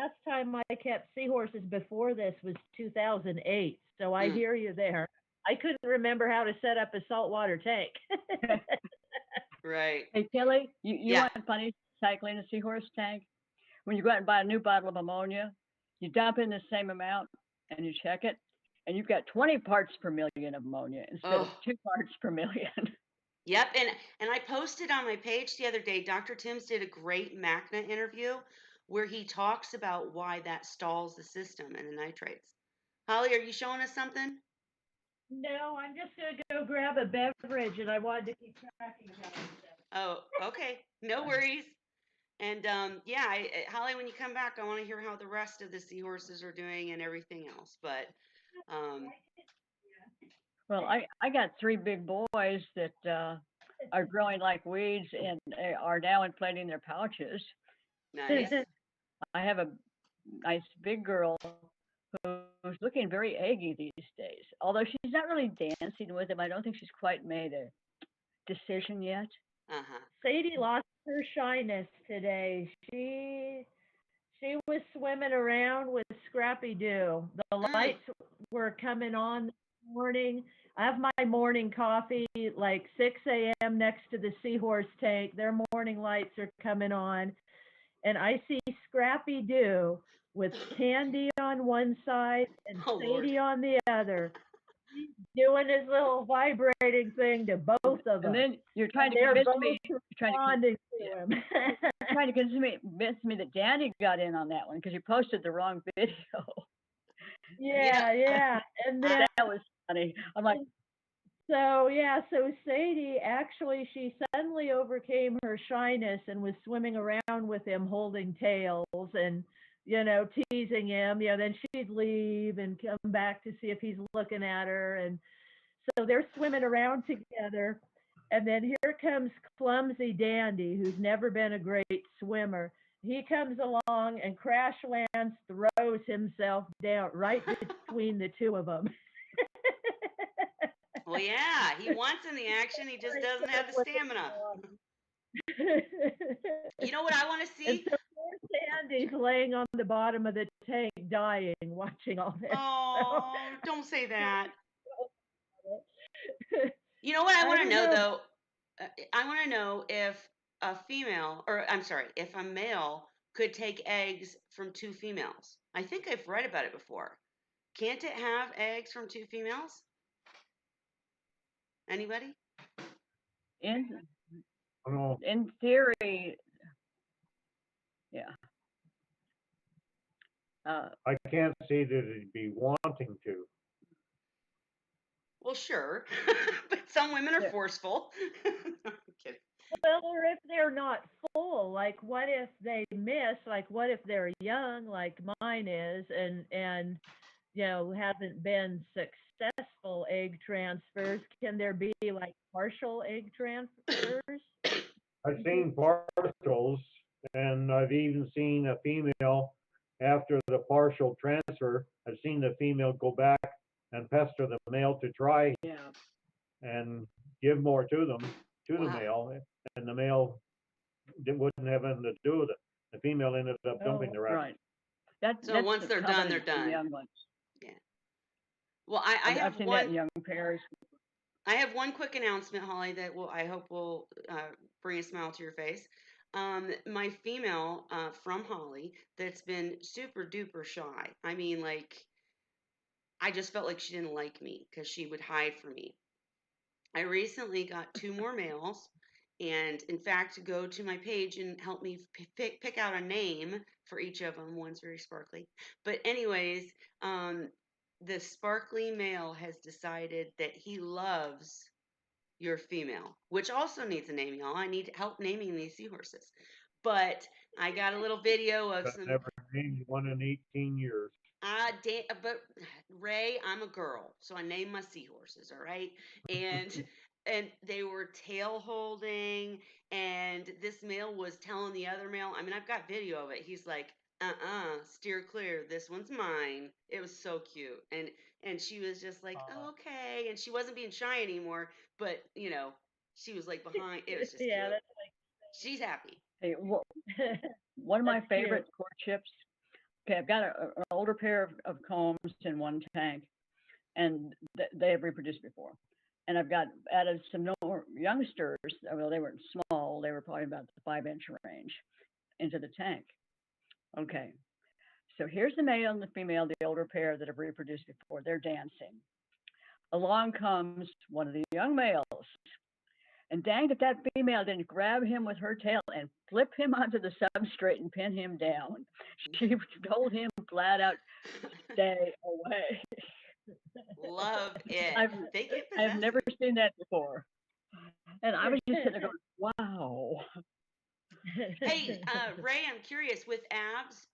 Last time I kept seahorses before this was 2008, so I mm, hear you there. I couldn't remember how to set up a saltwater tank. Right. Hey, Kelly, you Yeah. want funny cycling a seahorse tank? When you go out and buy a new bottle of ammonia, you dump in the same amount and you check it, and you've got 20 parts per million of ammonia instead of Oh. 2 parts per million. Yep. And I posted on my page the other day, Dr. Timms did a great MACNA interview where he talks about why that stalls the system and the nitrates. Holly, are you showing us something? No, I'm just gonna go grab a beverage, and I wanted to keep tracking of stuff. Oh, okay. No worries. And yeah, Holly, when you come back, I want to hear how the rest of the seahorses are doing and everything else. But um, Well, I got 3 big boys that are growing like weeds and are now inflating their pouches. nice. I have a nice big girl who's looking very eggy these days. Although she's not really dancing with him, I don't think she's quite made a decision yet. Uh-huh. Sadie lost her shyness today. She was swimming around with Scrappy Doo. The lights were coming on this morning. I have my morning coffee like 6 a.m. next to the Seahorse tank. Their morning lights are coming on, and I see Scrappy Doo with Candy on one side and Oh, Lord. Sadie on the other. He's doing his little vibrating thing to both of them. And then you're trying to They're convince both me, responding to him. trying to convince me that Danny got in on that one because you posted the wrong video. Yeah. And then That was funny. I'm like, so Sadie actually she suddenly overcame her shyness and was swimming around with him holding tails and teasing him. Then she'd leave and come back to see if he's looking at her, and so they're swimming around together. And then here comes clumsy Dandy, who's never been a great swimmer. He comes along and crash lands, throws himself down right between the two of them. Well, yeah, he wants in the action. He just doesn't have the stamina. You know what I want to And see? so poor Sandy's laying on the bottom of the tank, dying, watching all this. Oh, don't say that. You know what I I want to don't know, know. though? I want to know if a female, or I'm sorry, if a male could take eggs from 2 females. I think I've read about it before. Can't it have eggs from 2 females? Anybody? in Oh, in theory, yeah. I can't see that it'd be wanting to. Well, sure. But some women are Yeah. forceful. I'm kidding. Well, or if they're not full, like what if they miss? Like what if they're young, like mine is, and hasn't been successful egg transfers? Can there be like partial egg transfers? I've seen partials, and I've even seen a female after the partial transfer. I've seen the female go back and pester the male to try Yeah. and give more to the Wow. male, and the male wouldn't have anything to do with it. The female ended up dumping the rest. Right. That's So once the they're done, they're covenant for done. young ones. Yeah. Well, I I've have seen that in one. young pairs. I have one quick announcement, Holly, that I hope will bring a smile to your face. My female from Holly that's been super duper shy. I mean, like, I just felt like she didn't like me because she would hide from me. I recently got 2 more males, and in fact, go to my page and help me pick out a name for each of them. One's very sparkly, but anyways, the sparkly male has decided that he loves your female, which also needs a name, y'all. I need help naming these seahorses. But I got a little video of I've some. never named one in 18 years. But Ray, I'm a girl, so I named my seahorses. All right, and and they were tail holding, and this male was telling the other male. I mean, I've got video of it. He's like, steer clear. This one's mine. It was so cute, and she was just like, okay, and she wasn't being shy anymore, but she was like behind. It was just Yeah, cute. She's happy. Hey, one of my that's cute. favorite courtships. Okay, I've got an older pair of combs in one tank. and they have reproduced before. And I've got added some more youngsters. Well, they weren't small; they were probably about the 5-inch range into the tank. Okay, so here's the male and the female, the older pair that have reproduced before. They're dancing. Along comes one of the young males. And dang if that female didn't grab him with her tail and flip him onto the substrate and pin him down. She told him flat out, stay away. Love it. I've They get I've never possessive. seen that before. And I was just sitting there going, wow. Hey, Ray, I'm curious with abs,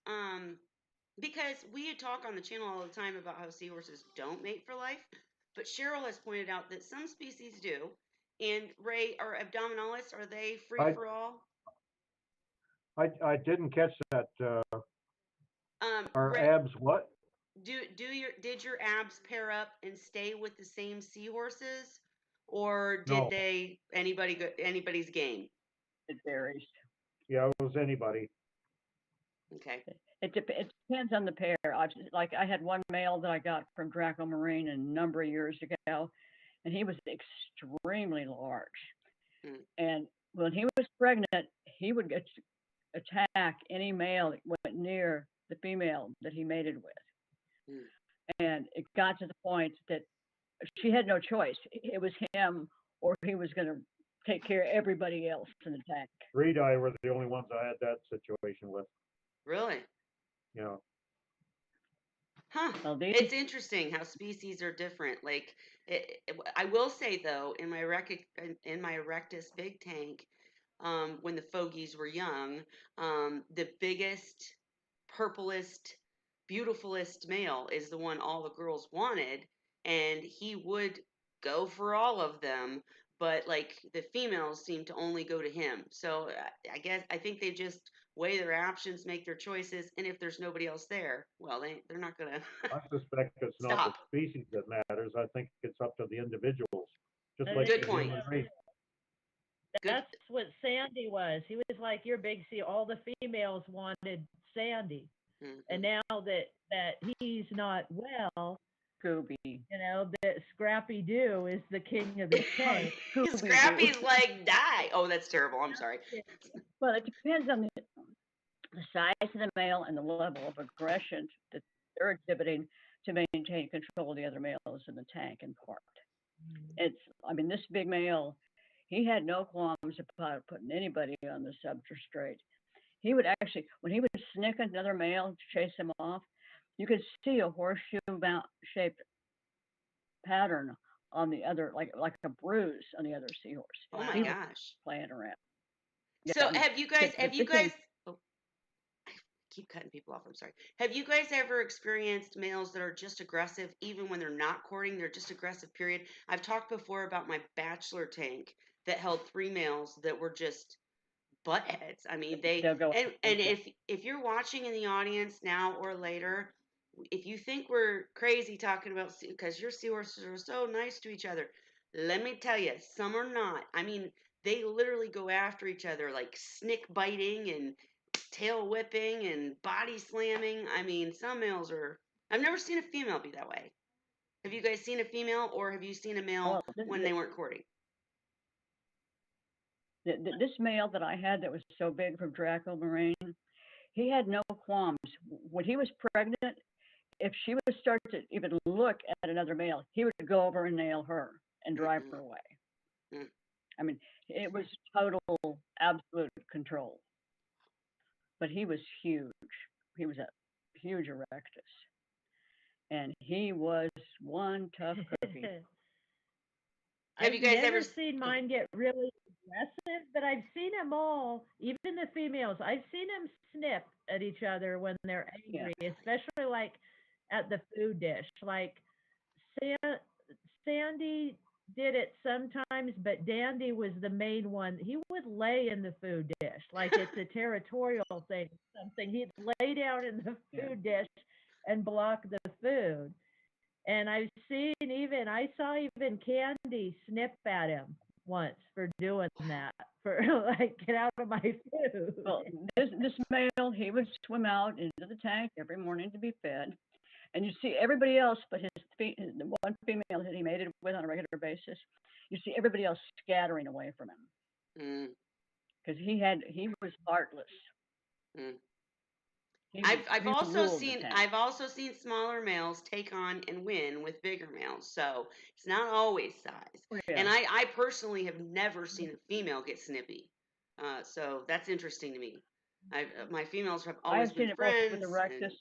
because we talk on the channel all the time about how seahorses don't mate for life, but Cheryl has pointed out that some species do. And Ray, are abdominalis, are they free I, for all? I didn't catch that, are Ray, abs what? did your abs pair up and stay with the same seahorses, or did No, they anybody's game? It varies. yeah, it was anybody. Okay. It depends on the pair. I had one male that I got from Draco Marine a number of years ago, and he was extremely large. Hmm. And when he was pregnant, he would attack any male that went near the female that he mated with. Hmm. And it got to the point that she had no choice. It was him, or he was going to take care of everybody else in the tank. Reed and I were the only ones I had that situation with, Really? you know. Well, It's interesting how species are different. Like, I will say though, in my Erectus big tank, when the fogies were young, the biggest, purplest, beautifulest male is the one all the girls wanted, and he would go for all of them. But like the females seem to only go to him. So I think they just weigh their options, make their choices, and if there's nobody else there, well, they're not gonna I suspect it's not the stop. species that matters. I think it's up to the individuals, just I like Good the think point. human race. Good. that's what Sandy was. He was like your big C. All the females wanted Sandy, and Mhm. now that he's not well, Scooby. that Scrappy Doo is the king of the tank. Scooby Doo. Scrappy's like die. Oh, that's terrible. I'm sorry. Well, it depends on the size of the male and the level of aggression that they're exhibiting to maintain control of the other males in the tank and part. This big male, he had no qualms about putting anybody on the substrate. He would actually, when he would snick another male to chase him off, you could see a horseshoe mount shaped pattern on the other, like a bruise on the other seahorse. Oh my He was gosh. playing around. So Yeah, have you this thing, guys oh, I keep cutting people off. I'm sorry. Have you guys ever experienced males that are just aggressive even when they're not courting? They're just aggressive, period. I've talked before about my bachelor tank that held 3 males that were just butt heads. I mean, they'll go. and if you're watching in the audience now or later, if you think we're crazy talking about because your seahorses are so nice to each other, let me tell you, some are not. I mean, they literally go after each other like snick biting and tail whipping and body slamming. I mean, some males are. I've never seen a female be that way. Have you guys seen a female, or have you seen a male Well, this, when they weren't courting? this male that I had that was so big from Draco Marine, he had no qualms. When he was pregnant, if she would start to even look at another male, he would go over and nail her and drive her away. Mm. I mean, it was total, absolute control. But he was huge. He was a huge erectus. And he was one tough cookie. Have I've you guys never ever seen mine get really aggressive, but I've seen them all, even the females. I've seen them snip at each other when they're angry, especially like at the food dish. Like Sandy did it sometimes, but Dandy was the main one. He would lay in the food dish like it's a territorial thing, something. He'd lay down in the food dish and block the food. And I saw even Candy snip at him once for doing that, for like, get out of my food. Well, this male, he would swim out into the tank every morning to be fed. And you see everybody else but his the one female that he mated with on a regular basis, you see everybody else scattering away from him because he was heartless. Mm. He I've also ruled the seen tank. I've also seen smaller males take on and win with bigger males, so it's not always size. Oh, yeah. And I personally have never seen a female get snippy, so that's interesting to me. My females have I always have seen been it both with friends, the and rectus.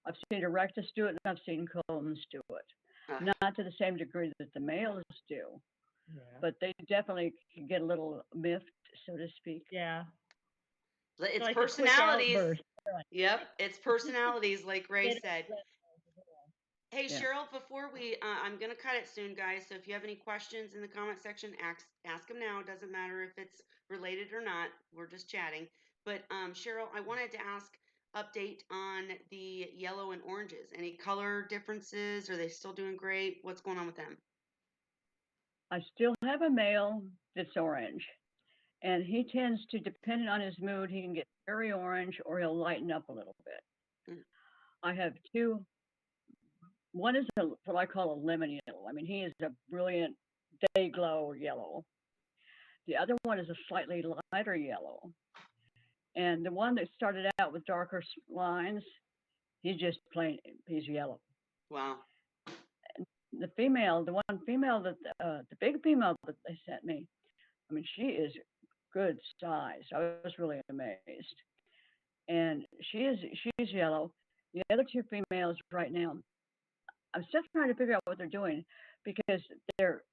I've seen a rectus do it, and I've seen combs do it. Not to the same degree that the males do, Yeah. but they definitely can get a little miffed, so to speak. Yeah. it's Like a quick personalities. outburst. Yep, it's personalities, like Ray Get it, said. let- Hey, Yeah. Cheryl, before I'm going to cut it soon, guys. So if you have any questions in the comment section, ask them now. It doesn't matter if it's related or not. We're just chatting. But Cheryl, I wanted to ask update on the yellow and oranges. Any color differences? Are they still doing great? What's going on with them? I still have a male that's orange, and he tends to, depending on his mood, he can get very orange or he'll lighten up a little bit. Mm. I have two. One is what I call a lemon yellow. I mean, he is a brilliant day glow yellow. The other one is a slightly lighter yellow. And the one that started out with darker lines, he's just plain, he's yellow. Wow. The one female that, the big female that they sent me, I mean, she is good size. I was really amazed. And she's yellow. The other two females right now, I'm still trying to figure out what they're doing because they're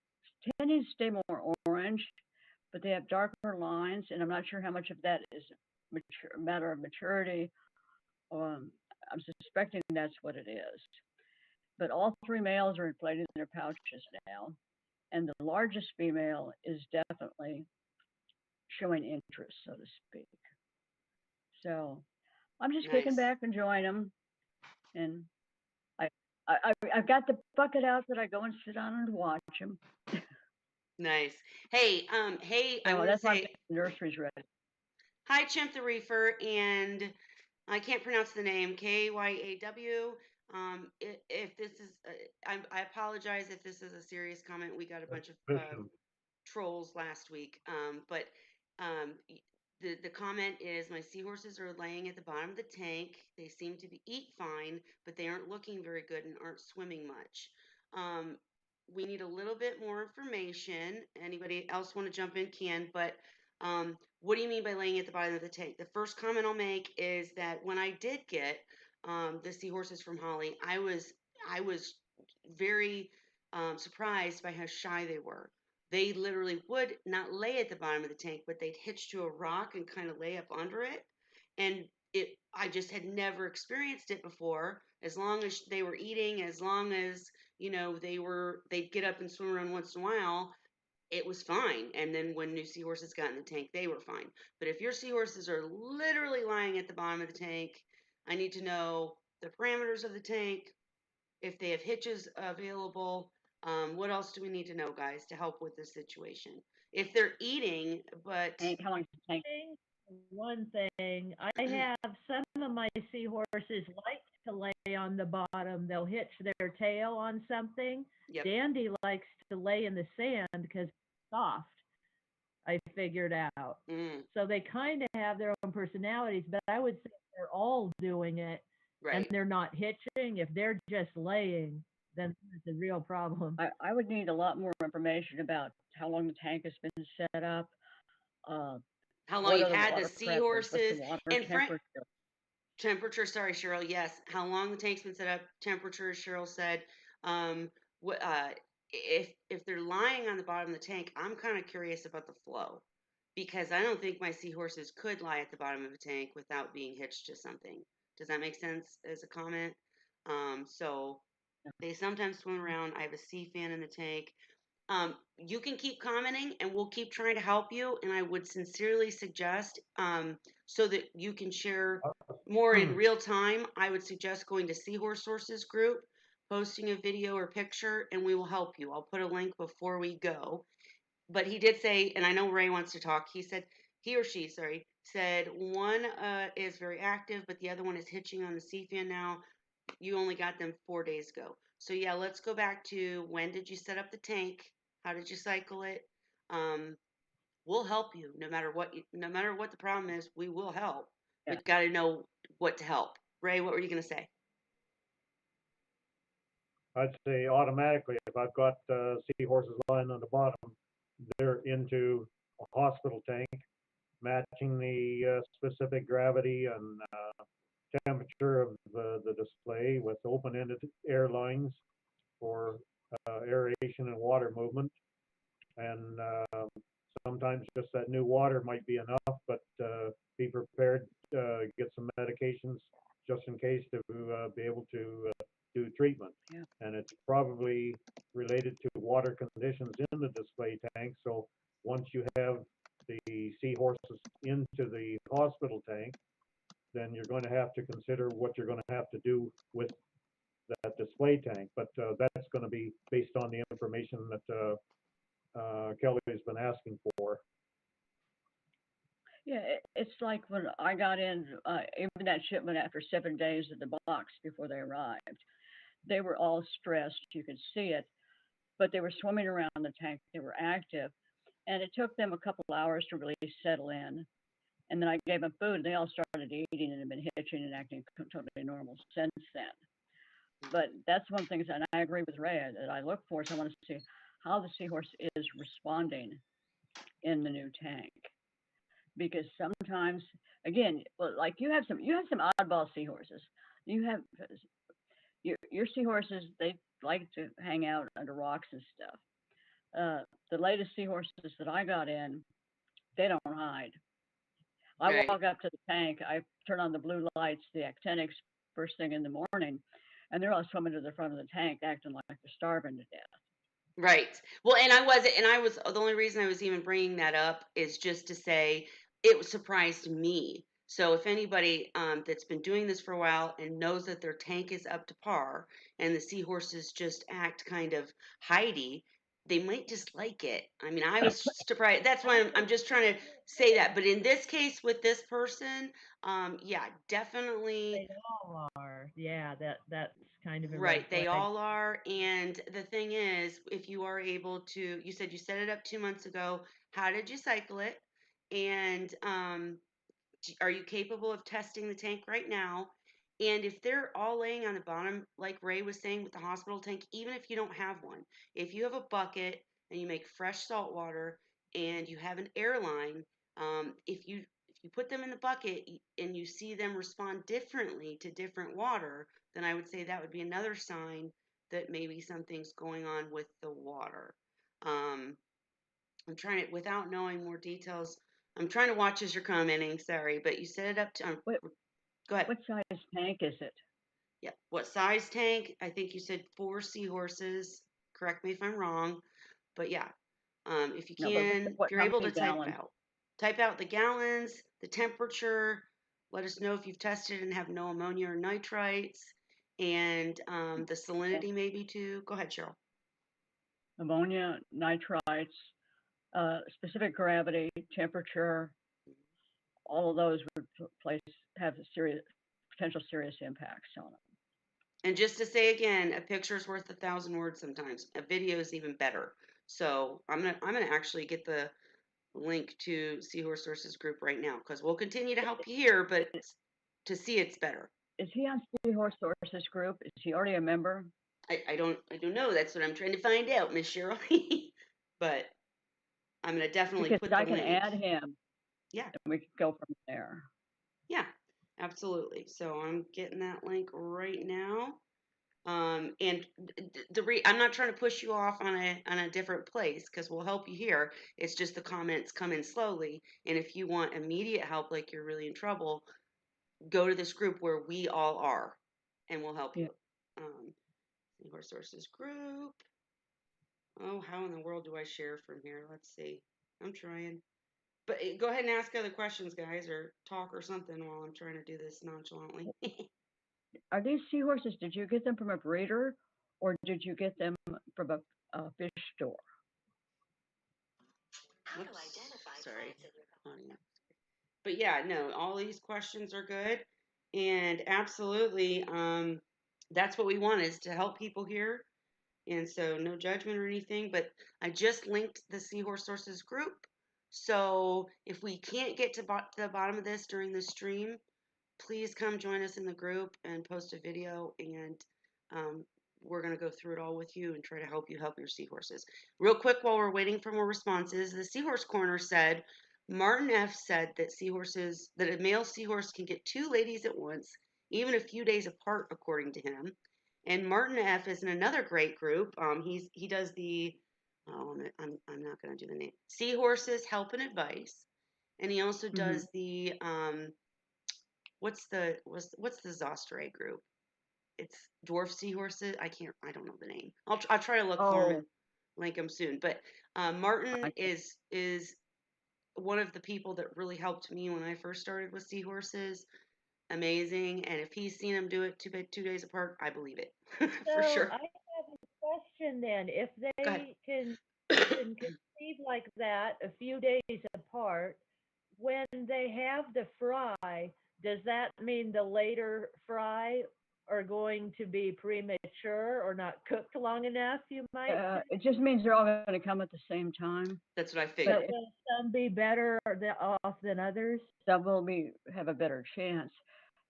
tending to stay more orange, but they have darker lines, and I'm not sure how much of that is a matter of maturity. I'm suspecting that's what it is. But all three males are inflating their pouches now, and the largest female is definitely showing interest, so to speak. So I'm just kicking Nice. back, enjoying them, and I've got the bucket out that I go and sit on and watch them. Nice. Hey, I So want to that's why I'm say getting the nurseries ready. hi, Chimp the Reefer, and I can't pronounce the name, Kyaw. If this is, I apologize if this is a serious comment. We got a bunch of Fishing. trolls last week. But um, the comment is my seahorses are laying at the bottom of the tank. They seem to eat fine, but they aren't looking very good and aren't swimming much. We need a little bit more information. Anybody else want to jump in can, but what do you mean by laying at the bottom of the tank? The first comment I'll make is that when I did get the seahorses from Holly, I was very surprised by how shy they were. They literally would not lay at the bottom of the tank, but they'd hitch to a rock and kind of lay up under it. And I just had never experienced it before. As long as they were eating, as long as, they'd get up and swim around once in a while, it was fine. And then when new seahorses got in the tank, they were fine. But if your seahorses are literally lying at the bottom of the tank, I need to know the parameters of the tank, if they have hitches available. What else do we need to know, guys, to help with this situation? If they're eating, but Tank, how long is the tank? One thing, I have some of my seahorses like to lay on the bottom. They'll hitch their tail on something. yep, Dandy likes to lay in the sand because it's soft. I figured out. So they kind of have their own personalities, but I would say they're all doing it and right. they're not hitching. If they're just laying, then it's a real problem. I would need a lot more information about how long the tank has been set up. How long What you've are the had the water pressures? What's the seahorses water and temperature? temperature. Sorry, Cheryl. Yes, how long the tank's been set up. Temperature, Cheryl said. What if they're lying on the bottom of the tank? I'm kind of curious about the flow because I don't think my seahorses could lie at the bottom of a tank without being hitched to something. Does that make sense as a comment? So they sometimes swim around. I have a sea fan in the tank. You can keep commenting and we'll keep trying to help you. And I would sincerely suggest, so that you can share more in real time, I would suggest going to Seahorse Sources group, posting a video or picture, and we will help you. I'll put a link before we go. But he did say, and I know Ray wants to talk, he or she, sorry, said one is very active, but the other one is hitching on the sea fan now. You only got them 4 days ago. So yeah, let's go back to when did you set up the tank? How did you cycle it? Um, we'll help you no matter what the problem is. We will help, Yeah. but got to know what to help. Ray, what were you gonna say? I'd say automatically, if I've got seahorses lying on the bottom, they're into a hospital tank, matching the specific gravity and temperature of the display with open-ended air lines for aeration and water movement. And sometimes just that new water might be enough, but be prepared, get some medications just in case to be able to do treatment. Yeah. And it's probably related to water conditions in the display tank. So once you have the seahorses into the hospital tank, then you're going to have to consider what you're going to have to do with that display tank. But that's going to be based on the information that Kelly has been asking for. Yeah, it's like when I got in, even that shipment after 7 days of the box before they arrived, they were all stressed. You could see it, but they were swimming around the tank. They were active, and it took them a couple hours to really settle in. And then I gave them food, and they all started eating and have been hitching and acting totally normal since then. But that's one of the things, and I agree with Ray, that I look for is I want to see how the seahorse is responding in the new tank. Because sometimes, again, well, like you have some oddball seahorses. You have your seahorses. They like to hang out under rocks and stuff. The latest seahorses that I got in, they don't hide. I Right. walk up to the tank. I turn on the blue lights, the actinics, first thing in the morning, and they're all swimming to the front of the tank, acting like they're starving to death. Right. Well, and I was the only reason I was even bringing that up is just to say it surprised me. So if anybody that's been doing this for a while and knows that their tank is up to par and the seahorses just act kind of hidey, they might just like it. I mean, I was surprised. That's why I'm just trying to say that. But in this case with this person, yeah, definitely. They all are. Yeah, that's kind of a red Right, they flag. all are. And the thing is, if you are able to, you said you set it up 2 months ago. How did you cycle it? And are you capable of testing the tank right now? And if they're all laying on the bottom, like Ray was saying with the hospital tank, even if you don't have one, if you have a bucket and you make fresh salt water and you have an airline, if you put them in the bucket and you see them respond differently to different water, then I would say that would be another sign that maybe something's going on with the water. Um, I'm trying to, without knowing more details, I'm trying to watch as you're commenting. Sorry, but you set it up to. What Go ahead. what size tank is it? Yeah. What size tank? I think you said 4 seahorses. Correct me if I'm wrong, but yeah. If you No, but can, if what you're how able to many gallons? type out the gallons, the temperature. Let us know if you've tested and have no ammonia or nitrites, and the salinity maybe too. Go ahead, Cheryl. Ammonia, nitrites, specific gravity, temperature, all of those would place have serious potential serious impacts on them. And just to say again, a picture is worth 1,000 words sometimes. A video is even better. So I'm gonna actually get the link to Seahorse Sources group right now because we'll continue to help you here, but to see it's better. Is he on Seahorse Sources group? Is he already a member? I don't know. That's what I'm trying to find out, Miss Cheryl. But I'm gonna definitely Because put the I can link. add him Yeah, and we can go from there. yeah, absolutely. So I'm getting that link right now. And I'm not trying to push you off on a different place because we'll help you here. It's just the comments come in slowly, and if you want immediate help, like you're really in trouble, go to this group where we all are, and we'll help Yeah. you. Um, Horse Sources group. Oh, how in the world do I share from here? Let's see. I'm trying. But go ahead and ask other questions, guys, or talk or something while I'm trying to do this nonchalantly. Are these seahorses, did you get them from a breeder or did you get them from a fish store? Whoops. Sorry. But yeah, no, all these questions are good. And absolutely, that's what we want, is to help people here. And so no judgment or anything, but I just linked the Seahorse Sources group. So if we can't get to the bottom of this during the stream, please come join us in the group and post a video, and um, we're going to go through it all with you and try to help you help your seahorses. Real quick, while we're waiting for more responses, the Seahorse Corner said, Martin F. said that a male seahorse can get 2 ladies at once, even a few days apart, according to him. And Martin F. is in another great group. He does the, I'm not going to do the name, Seahorses Help and Advice. And he also does the, what's the Zostere group? It's Dwarf Seahorses. I don't know the name. I'll try to look for him and link him soon. But Martin is one of the people that really helped me when I first started with seahorses. Amazing. And if he's seen them do it 2 days apart, I believe it for So sure. I have a question then. If Go ahead. they can conceive like that a few days apart, when they have the fry, does that mean the later fry are going to be premature or not cooked long enough, you might say? It just means they're all going to come at the same time. That's what I But figured. will some be better off than others? Some will have a better chance.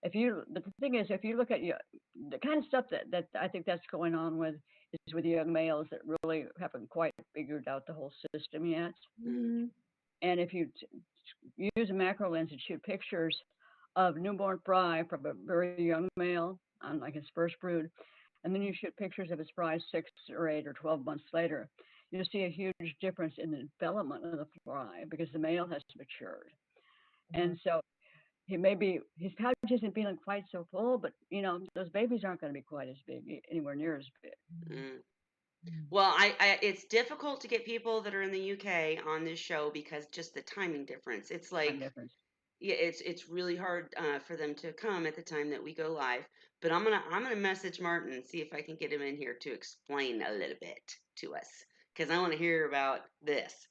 But the thing is, if you look at the kind of stuff that I think that's going on with is with the young males that really haven't quite figured out the whole system yet. Mm-hmm. And if you use a macro lens and shoot pictures of newborn fry from a very young male on like his first brood, and then you shoot pictures of his fry 6 or 8 or 12 months later, you'll see a huge difference in the development of the fry because the male has matured. And so his pouch isn't feeling quite so full, but those babies aren't going to be quite as big, anywhere near as big. Mm. Well, it's difficult to get people that are in the UK on this show because just the timing difference. It's like, yeah, it's really hard for them to come at the time that we go live. But I'm gonna message Martin and see if I can get him in here to explain a little bit to us, because I want to hear about this.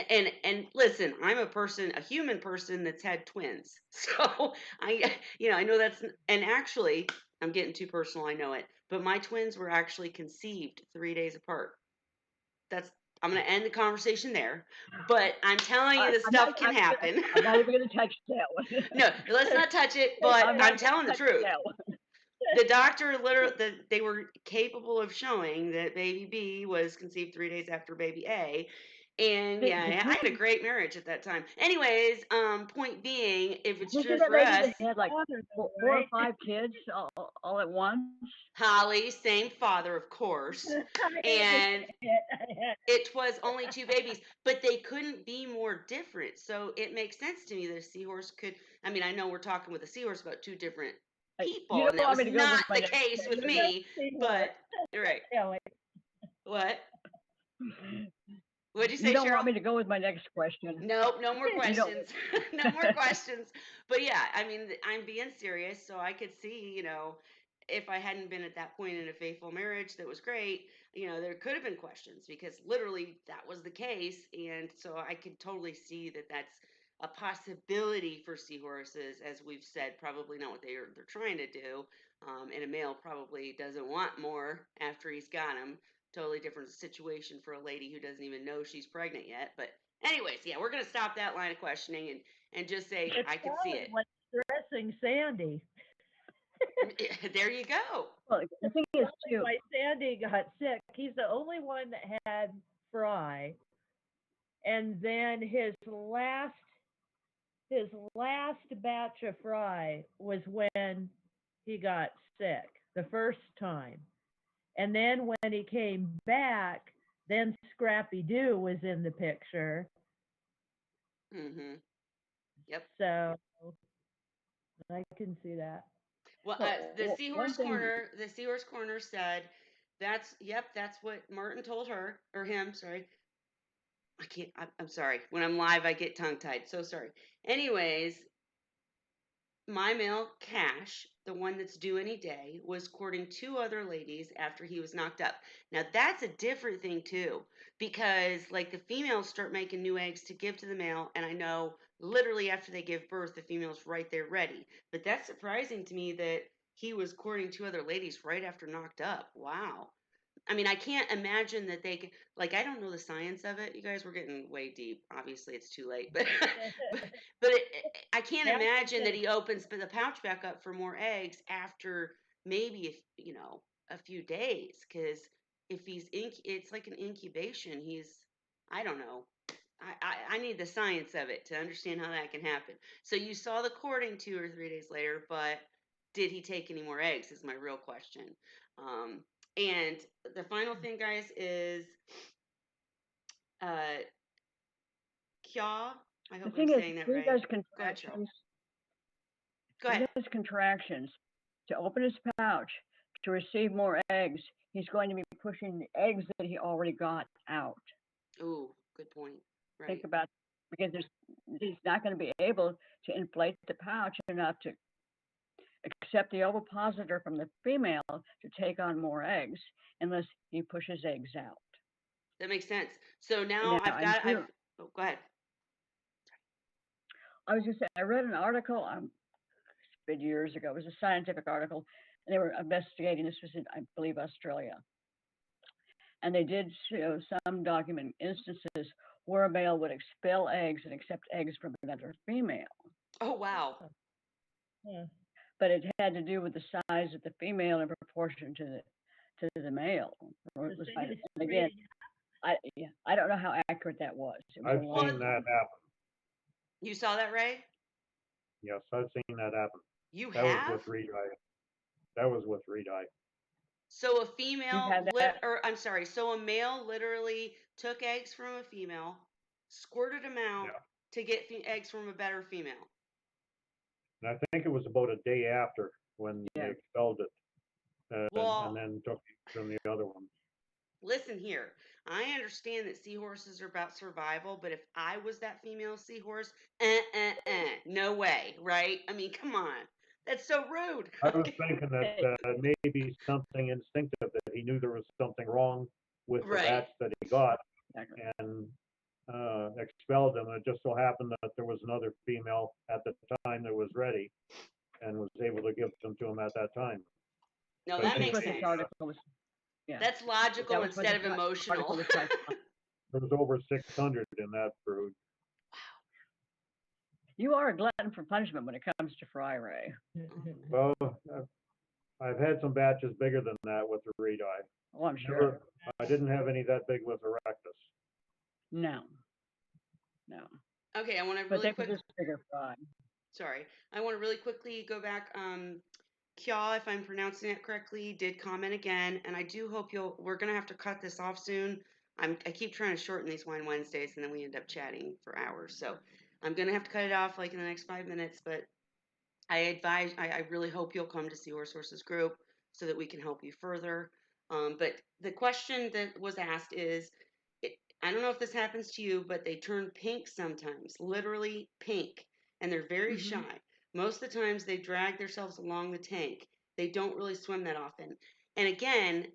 And listen, I'm a human person that's had twins, so I know that's, and actually I'm getting too personal, I know it, but my twins were actually conceived 3 days apart. I'm going to end the conversation there, but I'm telling you, this stuff can happen. I'm not even going to touch that one. No, let's not touch it, but I'm telling the truth. The doctor they were capable of showing that baby B was conceived 3 days after baby A. And yeah, I had a great marriage at that time. Anyways, point being, if it's true for us, they had like 4 or 5 kids all at once. Holly, same father, of course, and it was only 2 babies, but they couldn't be more different. So it makes sense to me that a seahorse could. I mean, I know we're talking with a seahorse about 2 different people, and that was not the case with me. But right, what? What'd you say, You don't Cheryl? want me to go with my next question. Nope, no more questions. No more questions. But yeah, I mean, I'm being serious. So I could see, if I hadn't been at that point in a faithful marriage that was great, there could have been questions, because literally that was the case. And so I could totally see that that's a possibility for seahorses, as we've said, probably not what they're trying to do. And a male probably doesn't want more after he's got him. Totally different situation for a lady who doesn't even know she's pregnant yet. But anyways, yeah, we're going to stop that line of questioning and just say, I could see it. What's stressing Sandy? There you go. Well, the thing is, too, why Sandy got sick. He's the only one that had fry. And then his last batch of fry was when he got sick the first time. And then when he came back, then Scrappy Doo was in the picture. Mhm. Yep. So I can see that. Well, the Seahorse Corner said that's what Martin told her, or him, sorry. I'm sorry. When I'm live, I get tongue tied. So sorry. Anyways, my male Cash, the one that's due any day, was courting 2 other ladies after he was knocked up. Now that's a different thing too, because like the females start making new eggs to give to the male, and I know literally after they give birth, the female's right there ready. But that's surprising to me that he was courting 2 other ladies right after Knocked Up. Wow. I mean, I can't imagine that they could, like, I don't know the science of it. You guys, we're getting way deep. Obviously, it's too late, but I can't That's the imagine that thing. he opens the pouch back up for more eggs after maybe if a few days, because if it's like an incubation. I don't know. I need the science of it to understand how that can happen. So you saw the courting 2 or 3 days later, but did he take any more eggs? Is my real question. Um, and the final thing, guys, is uh, Kya. I The hope I'm thing is, saying that he right. does Go ahead, Cheryl. contractions. Go He ahead. does contractions to open his pouch to receive more eggs. He's going to be pushing the eggs that he already got out. Ooh, good point. Right. Think about because he's not going to be able to inflate the pouch enough to accept the ovipositor from the female to take on more eggs unless he pushes eggs out. That makes sense. So And now now, and too, oh, go ahead. I was just saying, I read an article it's been years ago. It was a scientific article, and they were investigating. This was in, I believe, Australia, and they did show some document instances where a male would expel eggs and accept eggs from another female. Oh, wow. Yeah. But it had to do with the size of the female in proportion to the male. The thing is And again, I don't know how accurate that was. It was I've a long seen that time. happen. You saw that, Ray? Yes, I've seen that happen. You That was have? with Redeye. That was with Redeye. So a You've female had that? or I'm sorry, so a male literally took eggs from a female, squirted them out Yeah. to get eggs from a better female. And I think it was about a day after when they Yeah. expelled it, and Well, then took it from the other one. listen here. I understand that seahorses are about survival, but if I was that female seahorse, no way, right? I mean, come on. That's so rude. I was thinking that maybe something instinctive, that he knew there was something wrong with the Right. batch that he got Exactly. and expelled them. It just so happened that there was another female at the time that was ready and was able to give them to him at that time. No, But that I That's think makes what this sense. article was. Yeah. That's That logical was what instead of the article emotional. was trying to find. there was over 600 in that brood. You are a glutton for punishment when it comes to fry, Ray. Well, I've had some batches bigger than that with the Redeye. Oh, I'm sure. I didn't have any that big with Erectus. No. Okay, I want to But really they were quick. just bigger fry. Sorry, I want to really quickly go back. Kya, if I'm pronouncing it correctly, did comment again, and I do hope we're gonna have to cut this off soon. I keep trying to shorten these Wine Wednesdays, and then we end up chatting for hours. So I'm gonna have to cut it off like in the next 5 minutes. But I really hope you'll come to Seahorse Sources group so that we can help you further. But the question that was asked is, I don't know if this happens to you, but they turn pink sometimes, literally pink, and they're very shy. Most of the times they drag themselves along the tank. They don't really swim that often. And again,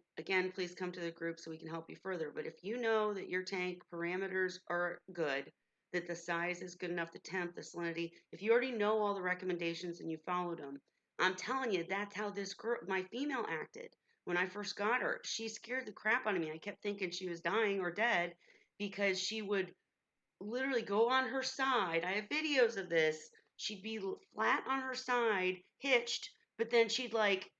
please come to the group so we can help you further. But if you know that your tank parameters are good, that the size is good enough to tempt the salinity, if you already know all the recommendations and you followed them, I'm telling you, that's how this girl, my female, acted. When I first got her, she scared the crap out of me. I kept thinking she was dying or dead because she would literally go on her side. I have videos of this. She'd be flat on her side, hitched, but then she'd like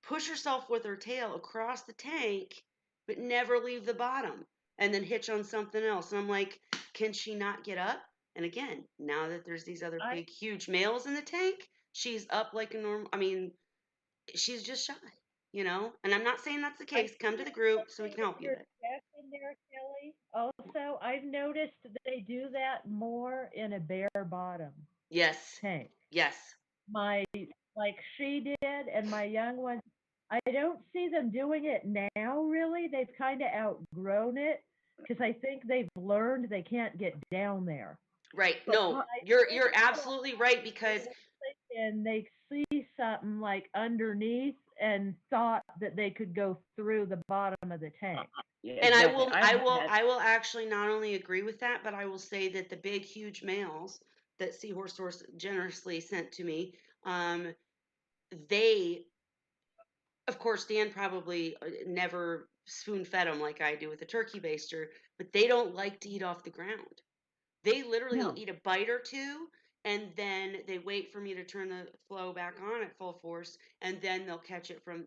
push herself with her tail across the tank, but never leave the bottom and then hitch on something else. And I'm like, can she not get up? And again, now that there's these other I big, huge males in the tank, she's up like a normal, I mean, she's just shy, And I'm not saying that's the I case. Come to the think group so we something can that help you. you're But in there, Kelly. Also, I've noticed that they do that more in a bare bottom yes, tank. yes. My like she did, and my young ones. I don't see them doing it now. Really, they've kind of outgrown it because I think they've learned they can't get down there. Right. But No, I you're think so absolutely right because and they see something like underneath and thought that they could go through the bottom of the tank. Yeah, and I exactly. will I've I had will I will actually not only agree with that, but I will say that the big huge males that Seahorse Source generously sent to me, they Of course, Dan probably never spoon fed them like I do with a turkey baster, but they don't like to eat off the ground. They literally will No, eat a bite or two, and then they wait for me to turn the flow back on at full force, and then they'll catch it from,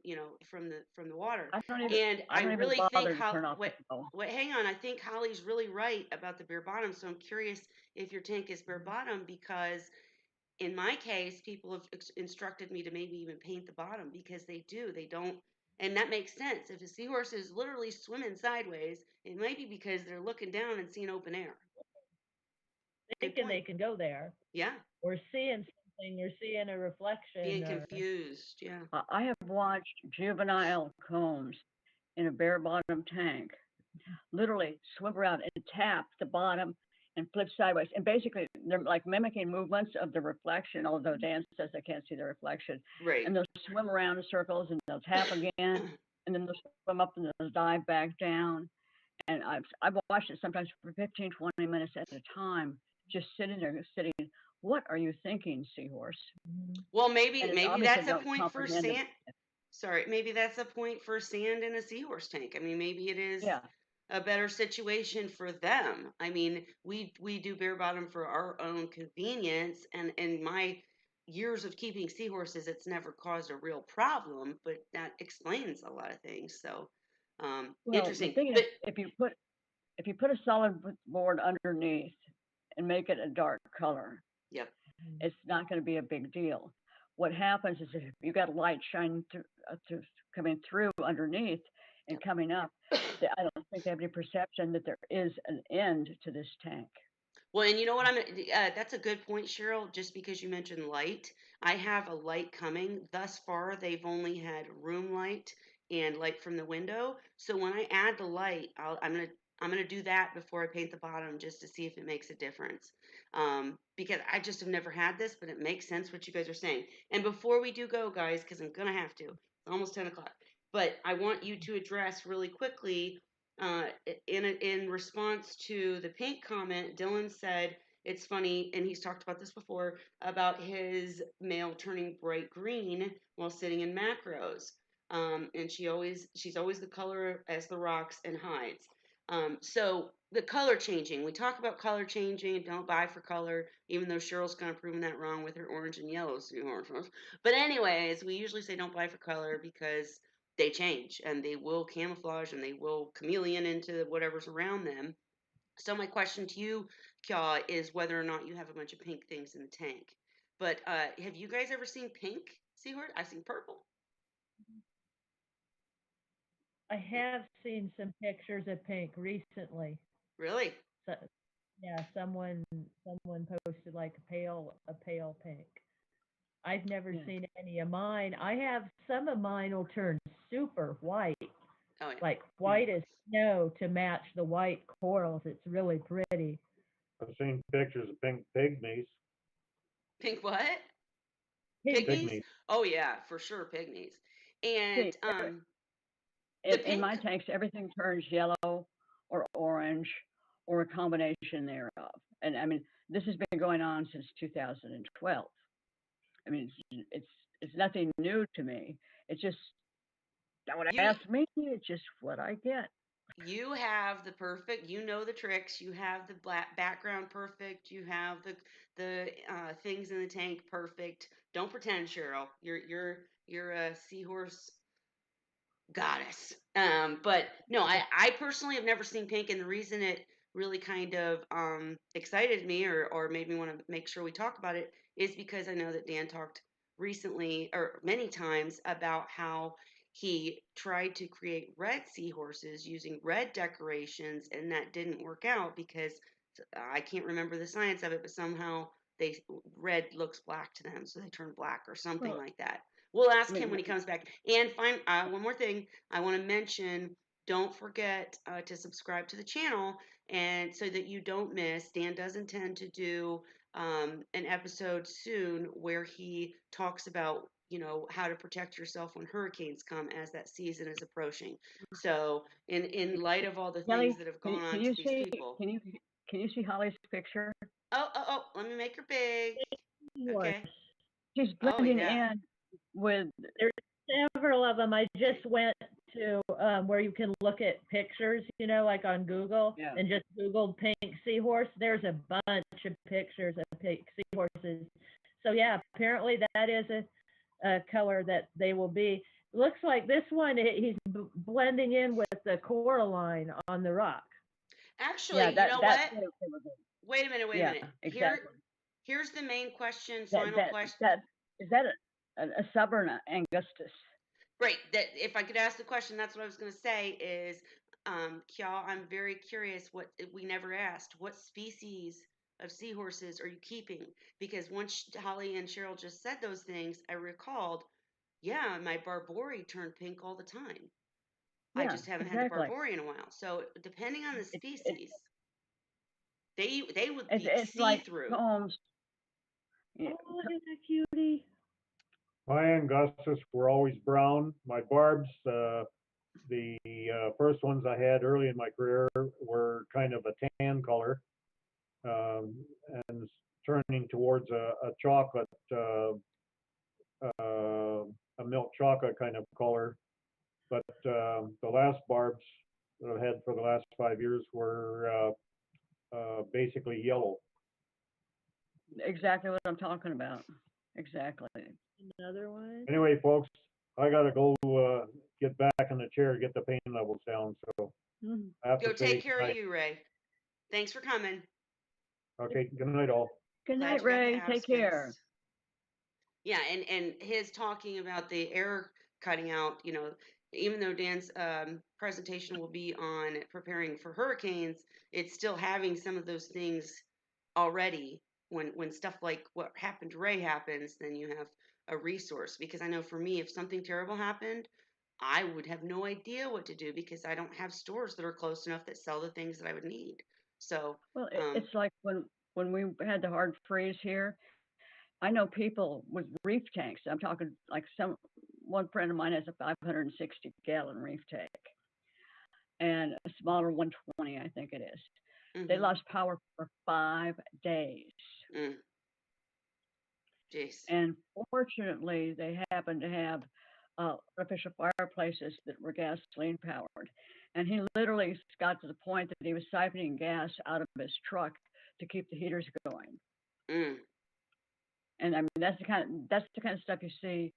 from the water. I don't even And I I don't even really think bother to turn off the flow. hang on, I think Holly's really right about the bare bottom. So I'm curious if your tank is bare bottom, because in my case, people have instructed me to maybe even paint the bottom, because they do. They don't, and that makes sense. If a seahorse is literally swimming sideways, it might be because they're looking down and seeing open air. Good Thinking they point. can go there, Yeah, or seeing something, or seeing a reflection, being or confused. Yeah. I have watched juvenile combs in a bare bottom tank literally swim around and tap the bottom and flip sideways. And basically, they're like mimicking movements of the reflection, although Dan says they can't see the reflection. Right. And they'll swim around in circles and they'll tap again, and then they'll swim up and they'll dive back down. And I've watched it sometimes for 15, 20 minutes at a time, just sitting there, sitting. What are you thinking, Seahorse? Well, And it's maybe obvious they that's a don't point for comprehend it. sand. Sorry, maybe that's a point for sand in a seahorse tank. I mean, maybe it is Yeah, a better situation for them. I mean, we do bare bottom for our own convenience, and in my years of keeping seahorses, it's never caused a real problem, but that explains a lot of things. So, well, the interesting. thing is, But if you put a solid board underneath and make it a dark color, yep. it's not going to be a big deal. What happens is if you got light shining coming through underneath and Yep. coming up, I don't think they have any perception that there is an end to this tank. Well, and you know what? That's a good point, Cheryl. Just because you mentioned light, I have a light coming. Thus far, they've only had room light and light from the window. So when I add the light, I'm gonna do that before I paint the bottom, just to see if it makes a difference. Because I just have never had this, but it makes sense what you guys are saying. And before we do go, guys, because I'm gonna have to. It's almost 10 o'clock. But I want you to address really quickly, in response to the pink comment. Dylan said it's funny, and he's talked about this before, about his male turning bright green while sitting in macros. And she's always the color as the rocks and hides. So the color changing, we talk about color changing and don't buy for color, even though Cheryl's kind of proven that wrong with her orange and yellow seahorses. But anyways, we usually say don't buy for color because they change and they will camouflage and they will chameleon into whatever's around them. So my question to you, Kya, is whether or not you have a bunch of pink things in the tank. But have you guys ever seen pink seahorse? I've seen purple. I have seen some pictures of pink recently. Really? So, yeah, someone posted like a pale pink. I've never Yeah. seen any of mine. I have some of mine will turn super white, Oh yeah. like white as snow to match the white corals. It's really pretty. I've seen pictures of pink pygmies. Pink what? Pig, Pygmies? Pygmies. Oh yeah, for sure, pygmies. See, And the in my pink. tanks, everything turns yellow or orange or a combination thereof. And I mean, this has been going on since 2012. I mean, it's nothing new to me. It's just don't You ask me. It's just what I get. you have the perfect. You know the tricks. You have the black background perfect. You have the things in the tank perfect. Don't pretend, Cheryl. You're a seahorse goddess. But no, I personally have never seen pink, and the reason it really kind of excited me, or made me want to make sure we talk about it, is because I know that Dan talked recently or many times about how he tried to create red seahorses using red decorations, and that didn't work out because I can't remember the science of it, but somehow they red looks black to them, so they turn black or something Well, like that. We'll I ask him when mean, he comes back. And one more thing I want to mention. Don't forget to subscribe to the channel, and so that you don't miss. Dan does intend to do an episode soon where he talks about how to protect yourself when hurricanes come as that season is approaching. So in light of all the things Kelly, that have can, gone can on you to these see? people. Can you see Holly's picture? Oh, let me make her big. horse. Okay. She's Oh blending yeah. in with They're several of them. I just went to where you can look at pictures, like on Google, Yeah. and just Googled pink seahorse. There's a bunch of pictures of pink seahorses. So yeah, apparently that is a color that they will be. Looks like this one, he's blending in with the coralline on the rock. Actually, Yeah, you know that's what? what it would be. Wait a minute, wait a Yeah, minute. exactly. Here's the main question, That final that question. that is that a stubborn angustus? Right. That if I could ask the question, that's what I was going to say is, Kya, I'm very curious what we never asked. What species of seahorses are you keeping? Because once Holly and Cheryl just said those things, I recalled, yeah, my Barbori turned pink all the time. I Yeah, just haven't had the exactly. Barbori in a while. So depending on the It's species, they would it's be it's see like through. Combs. Yeah, Oh, isn't that cutie? My Angustus were always brown. My Barbs, the first ones I had early in my career were kind of a tan color, um, and turning towards a chocolate, a milk chocolate kind of color. But the last Barbs that I've had for the last 5 years were basically yellow. exactly what I'm talking about. Exactly. Another one. Anyway, folks, I gotta go get back in the chair, get the pain levels down. So Mhm. I have Go to take say care of goodnight. you, Ray. Thanks for coming. Okay, good night, all. Good Glad night, you got the Ray. Take care. abscess. Yeah, and his talking about the air cutting out, even though Dan's presentation will be on preparing for hurricanes, it's still having some of those things already. When stuff like what happened to Ray happens, then you have a resource. Because I know for me, if something terrible happened, I would have no idea what to do because I don't have stores that are close enough that sell the things that I would need. So, Well, um, it's like when we had the hard freeze here. I know people with reef tanks. I'm talking like one friend of mine has a 560-gallon reef tank and a smaller 120, I think it is. They mhm, lost power for 5 days. mm, jeez. And fortunately, they happened to have artificial fireplaces that were gasoline powered. And he literally got to the point that he was siphoning gas out of his truck to keep the heaters going. Mm, And I mean, that's the kind of stuff you see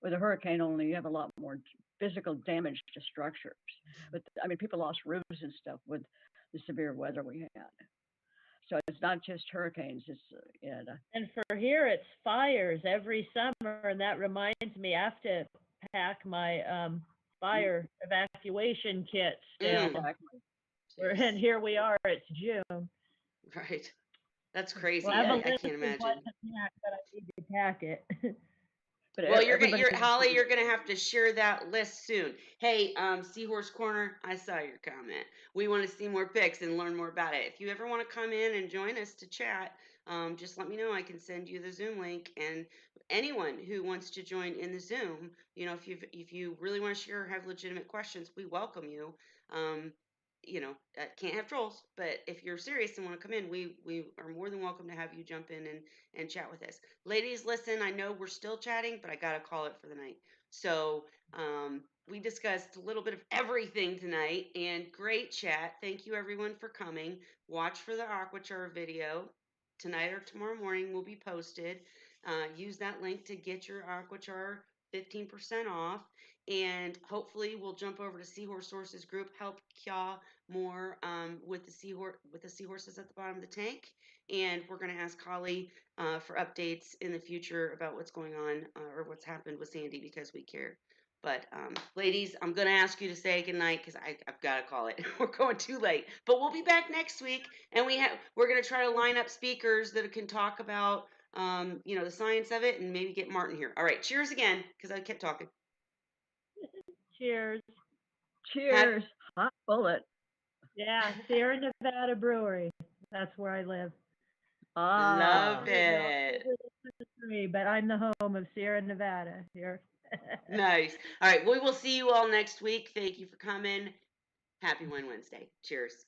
with a hurricane. Only you have a lot more physical damage to structures. But I mean, people lost roofs and stuff with the severe weather we had. So it's not just hurricanes. It's yeah. And for here, it's fires every summer, and that reminds me, I have to pack my fire evacuation kit still. mm, Exactly. And jeez. here we are, it's June. Right. That's Well, I crazy. have a I list can't of what imagine. to pack, but I need to pack it. But Well, everybody you're Holly. You're gonna have to share that list soon. Hey, Seahorse Corner, I saw your comment. We want to see more pics and learn more about it. If you ever want to come in and join us to chat, just let me know. I can send you the Zoom link. And anyone who wants to join in the Zoom, if you really want to share or have legitimate questions, we welcome you. Um, can't have trolls, but if you're serious and want to come in, we are more than welcome to have you jump in and chat with us. Ladies, listen, I know we're still chatting, but I got to call it for the night. So we discussed a little bit of everything tonight and great chat. Thank you, everyone, for coming. Watch for the Aquachar video. Tonight or tomorrow morning will be posted. Use that link to get your Aquachar 15% off. And hopefully we'll jump over to Seahorse Sources group, help Kya more with the seahorses at the bottom of the tank. And we're going to ask Holly for updates in the future about what's going on or what's happened with Sandy because we care. But ladies, I'm going to ask you to say goodnight because I've got to call it. We're going too late. But we'll be back next week, and we're going to try to line up speakers that can talk about the science of it and maybe get Martin here. All right, cheers again because I kept talking. Cheers. cheers. Hot bullet. Yeah, Sierra Nevada Brewery. That's where I live. Love Ah. it. But I'm the home of Sierra Nevada here. Nice. All right, we will see you all next week. Thank you for coming. Happy Wine Wednesday. Cheers.